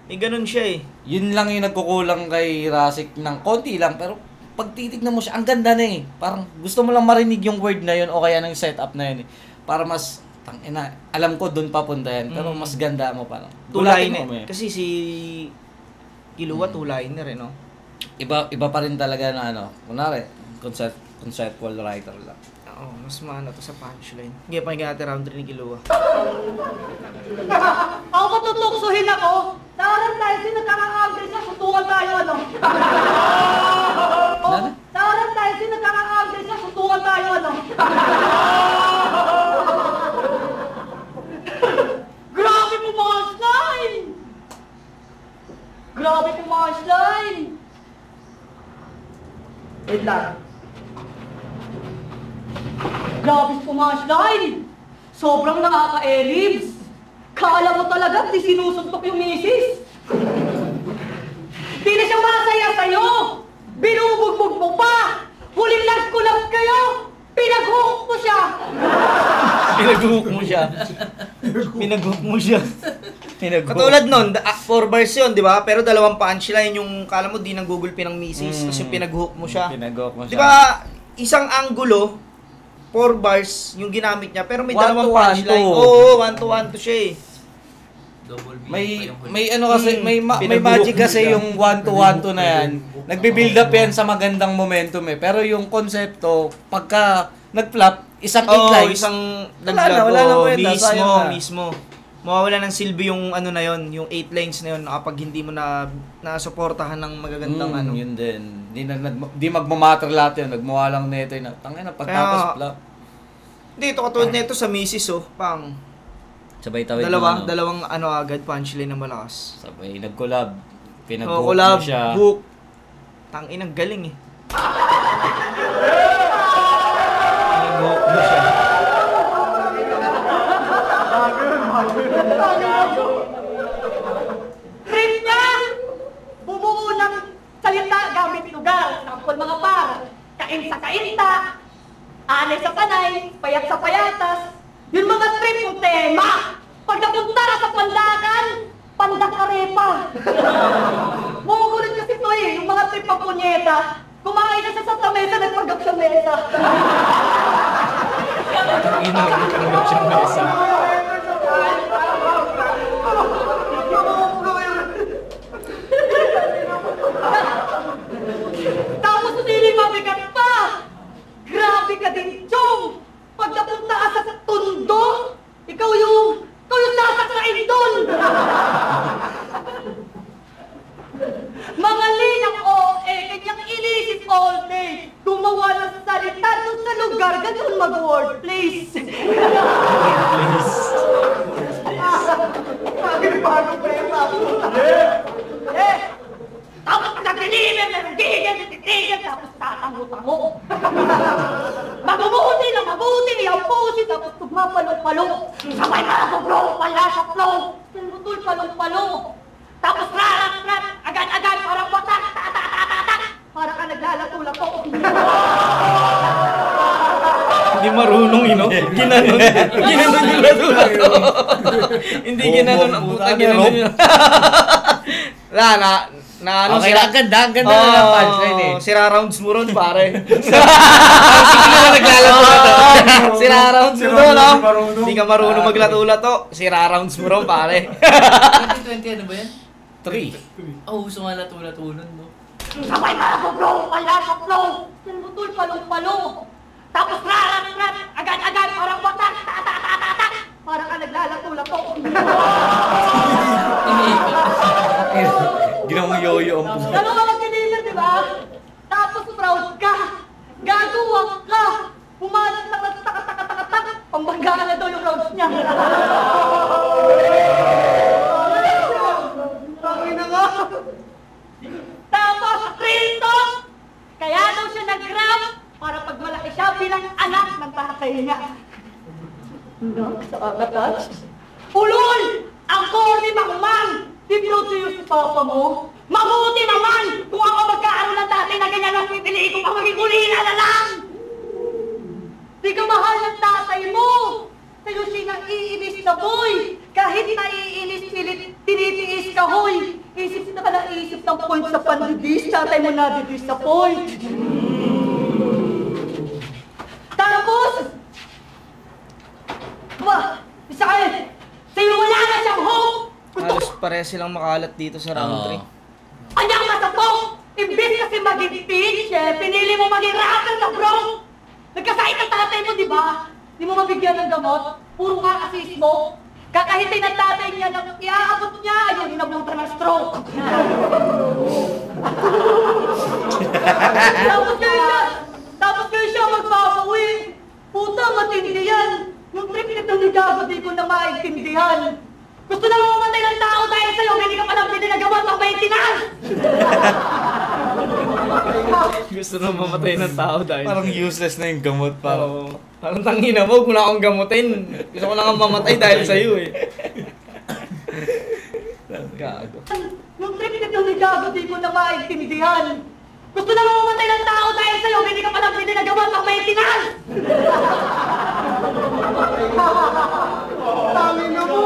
May ganun siya eh. Yun lang yung nagkukulang kay Rasik ng konti lang, pero pag titignan mo siya, ang ganda na eh. Parang gusto mo lang marinig yung word na yun o kaya ng setup na yun eh. Para mas, tangina, alam ko doon papunta yan, pero mas ganda mo parang. Tulay Gulatin mo, na. Kasi si Kilua tulay na rin, no? Iba pa rin talaga na kunwari, conceptual writer lang. Oo, mas maano to sa punchline. Hindi pa yung natin round 3 ni Kilua. Ako matutuksuhin ako. Sa harap tayo, sino nagkakakagay siya, sutukan tayo, ano? Ano? Sa harap tayo, sino nagkakakagay siya, sutukan tayo, ano? Grabe mo mga slime! Grabe mo mga slime! Wait lang. Grabe po mga slime! Sobrang nakaka-elibs! Kala mo talaga di sinusuntok yung misis! Di na siya masaya sa'yo! Binubugbog mo pa! Huling last ko lang kayo! Pinag-hook mo siya! Pinag-hook mo siya. Pinag-hook mo siya. Katulad nun, 4 bars yun, di ba? Pero dalawang punchline yung kala mo di nang gugulpi ng misis, tapos yung pinag-hook mo siya. Pinag-hook mo siya. Di ba, isang anggulo, 4 bars yung ginamit niya, pero may 1 dalawang to 1 punchline. to. Oo, 1 to 1 to siya eh. Double B. May ano kasi, may Pinag-hook magic mo kasi siya. yung 1 to 1 to na yan. Nagbi-build up yan sa magandang momentum eh. Pero yung konsepto, pagka nag-flop, isang 8 lines. Isang wala na kwenta, sayang na. mismo. Mawawala ng silbi yung ano na yon, yung 8 lines na yon kapag hindi mo na nasuportahan ng magagandang ano. Yun din. Di magmamatter lahat yun. Nagmukha lang neto yun. Tangina, pagtapos Kaya- flop. Hindi, ito katulad nito sa misis oh, pang. Sabay tawid Dalawang ano agad, punchline na malakas. Sabay nag-collab. Oh, Pinag-hook collab, mo siya. hook. Tangin, ang galing eh. Pinag-hook mo siya. Trip niya! Bumuo ng salita gamit lugar. Sample mga par. Kain sa kainta. Anay sa panay. Payat sa payatas. Yung mga trip yung tema. Pag napunta ka sa pandakan, pandakarepa. Mumugulit kasi ito eh. Yung mga trip ng punyeta. Kumain na siya sa mesa, nagpagap sa mesa. Inagpagap siya mesa. Tapos hindi mabigat pa! Grabe ka din, Chong! Pag napunta ka sa tundo, ikaw yung sasaksain doon! Mga linang OA, kanyang inisip all day. Gumawa ng salita doon sa lugar, ganun mag-wordplace. Tapos pagka-deliver, meron gigil, tapos tatango-tango. Magumuti na mabuti, ang pusi, tapos tugmapalong-palong. Sabay ka na bro, wala sa flow. Tinutol palong-palong. Tapos rarat-rat, agad-agad, parang watak, tatak. Para ka naglalato-lato. Hindi marunong, Ginanon yung lato-lato. Hindi ginanon ang puta, ginanon yun. Ano, Okay, ang ganda na ng punchline eh. Sira rounds mo ron, pare. Sige na naglalaro. Sira rounds mo ron, no? Hindi ka marunong maglato-lato. Sira rounds mo ron, pare. 2020 ano ba yan? 3. Oh, gusto nga latula-tulan, no? Sabay ka na bro, wala sa flow. Tinutol palong-palong. Tapos rarat-rat, agad-agad, parang watak, tatak. Para ka naglalato-lato. Ginawang yoyo ang puso. Ganun ka mag-deliver, di ba? Tapos proud ka. Gagawa ka. Pumalat lang ng taka-taka-taka-tak. Pambangga ka na daw yung rounds niya. Tangin na nga. Tapos, Cristo! Kaya daw siya nag-grab para pag malaki siya bilang anak ng tatay niya. Nakakatouch. Ulol! Ang corny makman! Di-produce si papa mo. Mabuti naman kung ako magkaaroon ng tatay na ganyan ang pipiliin ko pang maging kulina na lang! Di ka mahal ng tatay mo! Sa'yo iinis na boy! Kahit naiinis, tinitiis ka, hoy! Isip na ka ng isip ng point sa pandibis, tatay mo nadibis sa point! Tapos! Isa kayo! Sa'yo wala na siyang hope! Halos pare silang makalat dito sa round 3. Anyang masapong! Imbis kasi maging teacher, pinili mo maging rapper na bro! Nagkasakit ang tatay mo, di ba? Di mo mabigyan ng gamot? Puro ka assist mo? Kakahitin ang tatay niya ng iaabot niya, ayun, inabutan ng stroke. Tapos kayo siya magpapawi. Puta, matindi yan. Yung trip nito ni Gago, di ko na maintindihan. Gusto na mamatay ng tao dahil sa'yo, hindi ka palang pwede na gamot ng maintenance! Gusto na mamatay ng tao dahil. Parang useless na yung gamot pa. Parang tangina mo, kung na akong gamutin. Gusto ko na nga mamatay dahil sa'yo eh. Gago. Yung trip nito ni Gago, di ko na maintindihan. Gusto na mamatay ng tao dahil sa'yo, hindi ka palang pwede na gamot ng maintenance! Tangin na mo!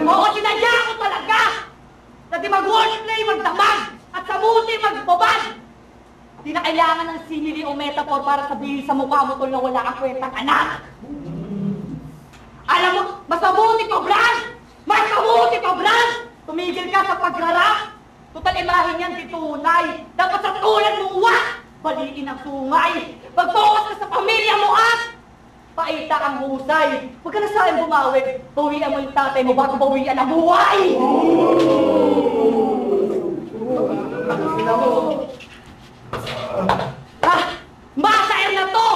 Oo, sinadya ko talaga! Na di mag-wordplay, magdamag, at sa muti magbabad! Di na kailangan ng simile o metaphor para sabihin sa mukha mo tol na wala kang kwentang anak! Alam mo, mas mabuti pa, Brad! Mas mabuti pa, Brad! Tumigil ka sa pagrarap! Total imahe niyan di tunay! Dapat sa tulad mong wak! Baliin ang sungay! Pag-focus ka sa pamilya mo at paita ang husay! Huwag ka na sa akin bumawi! Bawian mo yung tatay mo bago bawian ang buhay! Masain na to!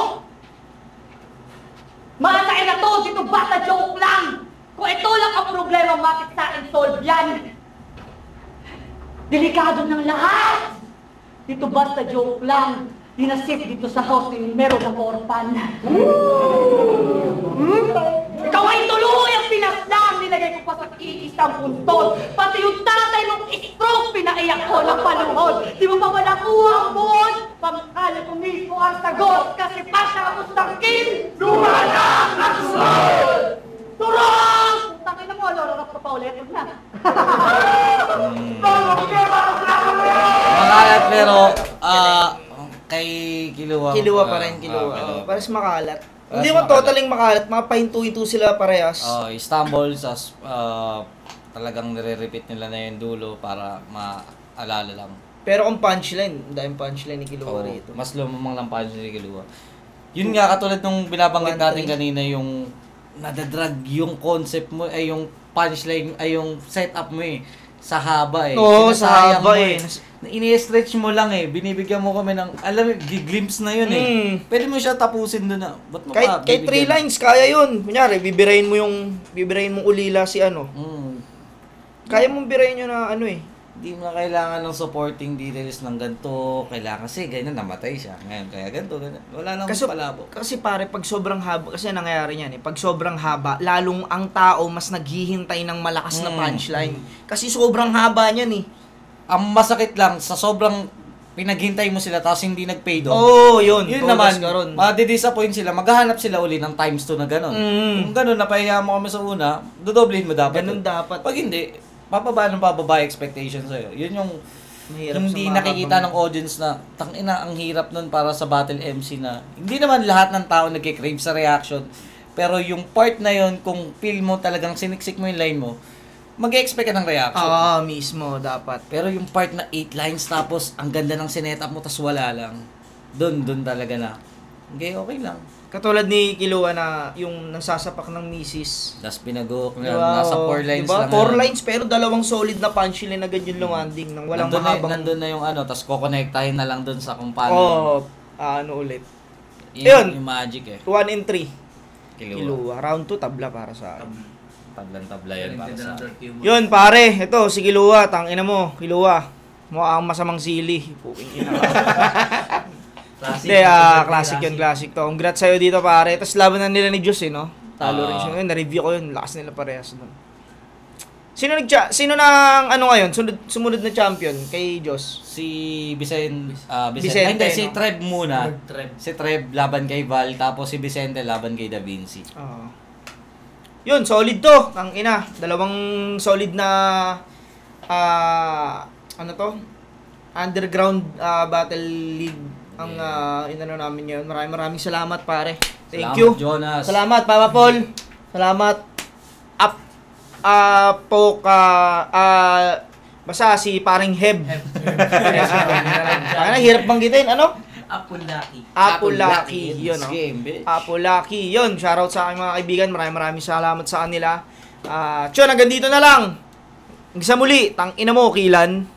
Masain na to! Dito basta joke lang! Kung ito lang ang problema, bakit sa akin solve yan? Delikado ng lahat! Dito basta joke lang. Dinasip dito sa house ni meron na orphan. Ikaw ay tuluyang pinaslang, nilagay ko pa sa iisang puntod. Pati yung tatay mong stroke, pinaiyak ko ng paluhod. Di mo pa ba nakuha ang buhod? Pangkala ko mismo ang sagot, kasi pasapos ng kin, lumanak ang sunod! Turong! Tangin na mo, lororok pa ulit. Huwag na. Makalat pero, kay Kiluwa. Kiluwa pa rin, Kiluwa. Pares makalat. Hindi mo totaling makalat, mga pahinto-hinto sila parehas. Istanbul, talagang nire-repeat nila na yung dulo para maalala lang. Pero kung punchline, dahil punchline ni Kiluwa rito. Mas lumamang lang punchline ni Kiluwa. Yun nga, katulad nung binabanggit natin kanina, yung nadadrag yung concept mo, ay yung punchline, ay yung setup mo sa haba Oo, sa haba Ini-stretch mo lang binibigyan mo kami ng, alam mo, glimpse na yun Pwede mo siya tapusin doon na, ba't mo kahit 3 lines, kaya yun. Kunyari, bibirahin mong ulila si ano. Kaya mong birahin yun na Hindi mo na kailangan ng supporting details ng ganito, kailangan kasi ganyan, namatay siya. Ngayon, kaya ganito, ganyan. Wala nang palabo. Kasi pare, pag sobrang haba, kasi nangyayari yan pag sobrang haba, lalong ang tao mas naghihintay ng malakas na punchline. Kasi sobrang haba niyan Ang masakit lang, sa sobrang pinaghintay mo sila tapos hindi nag-paid off. Yun naman, madi-disappoint sila, maghahanap sila uli ng times 2 na gano'n. Kung gano'n, napahiya mo kami sa una, dodoblehin mo dapat. Ganun dapat. Pag hindi, pababa expectations sa'yo. Yun yung mahirap hindi nakikita ng audience na, tangina, ang hirap nun para sa battle MC na, hindi naman lahat ng tao nagkikrave sa reaction, pero yung part na yun, kung feel mo talagang siniksik mo yung line mo, mag-expect ka ng reaction. Mismo, dapat. Pero yung part na 8 lines tapos ang ganda ng sinetup mo tas wala lang. Doon talaga na. Okay lang. Katulad ni Kiluwa na yung nasasapak ng misis. Tas pinago, nasa 4 lines lang. 4 lines pero dalawang solid na punchline na ganyan lumanding nang walang mahabang. Nandun na yung tas kukonektahin na lang doon sa kung paano. Ulit. Yun. Yung magic 1 and 3. Kiluwa. Round 2 tabla para sa akin. Tabla yan para sa Yun pare, ito si Kiluwa, tangina mo, Kiluwa. Mukhang masamang sili. Puking ina. Classic yun, classic to. Congrats sa'yo dito pare. Tapos laban na nila ni Diyos no? Talo rin siya. Na-review ko yun, lakas nila parehas doon. Sino na ngayon? Sumunod na champion kay Diyos? Si Vicente. Vicente, si Treb muna. Si Treb laban kay Val, tapos si Vicente laban kay Da Vinci. Yun, solid to. Ang ina, dalawang solid na underground battle league ang inano namin ngayon. Maraming salamat pare. Thank you. Jonas. Salamat Papa Paul. Salamat. Basta si paring Heb. Hirap banggitin, Apulaki. Yun, Apulaki. Yun, shoutout sa aking mga kaibigan. Maraming salamat sa kanila. Hanggang dito na lang. Hanggang sa muli, tangina mo, Kilan.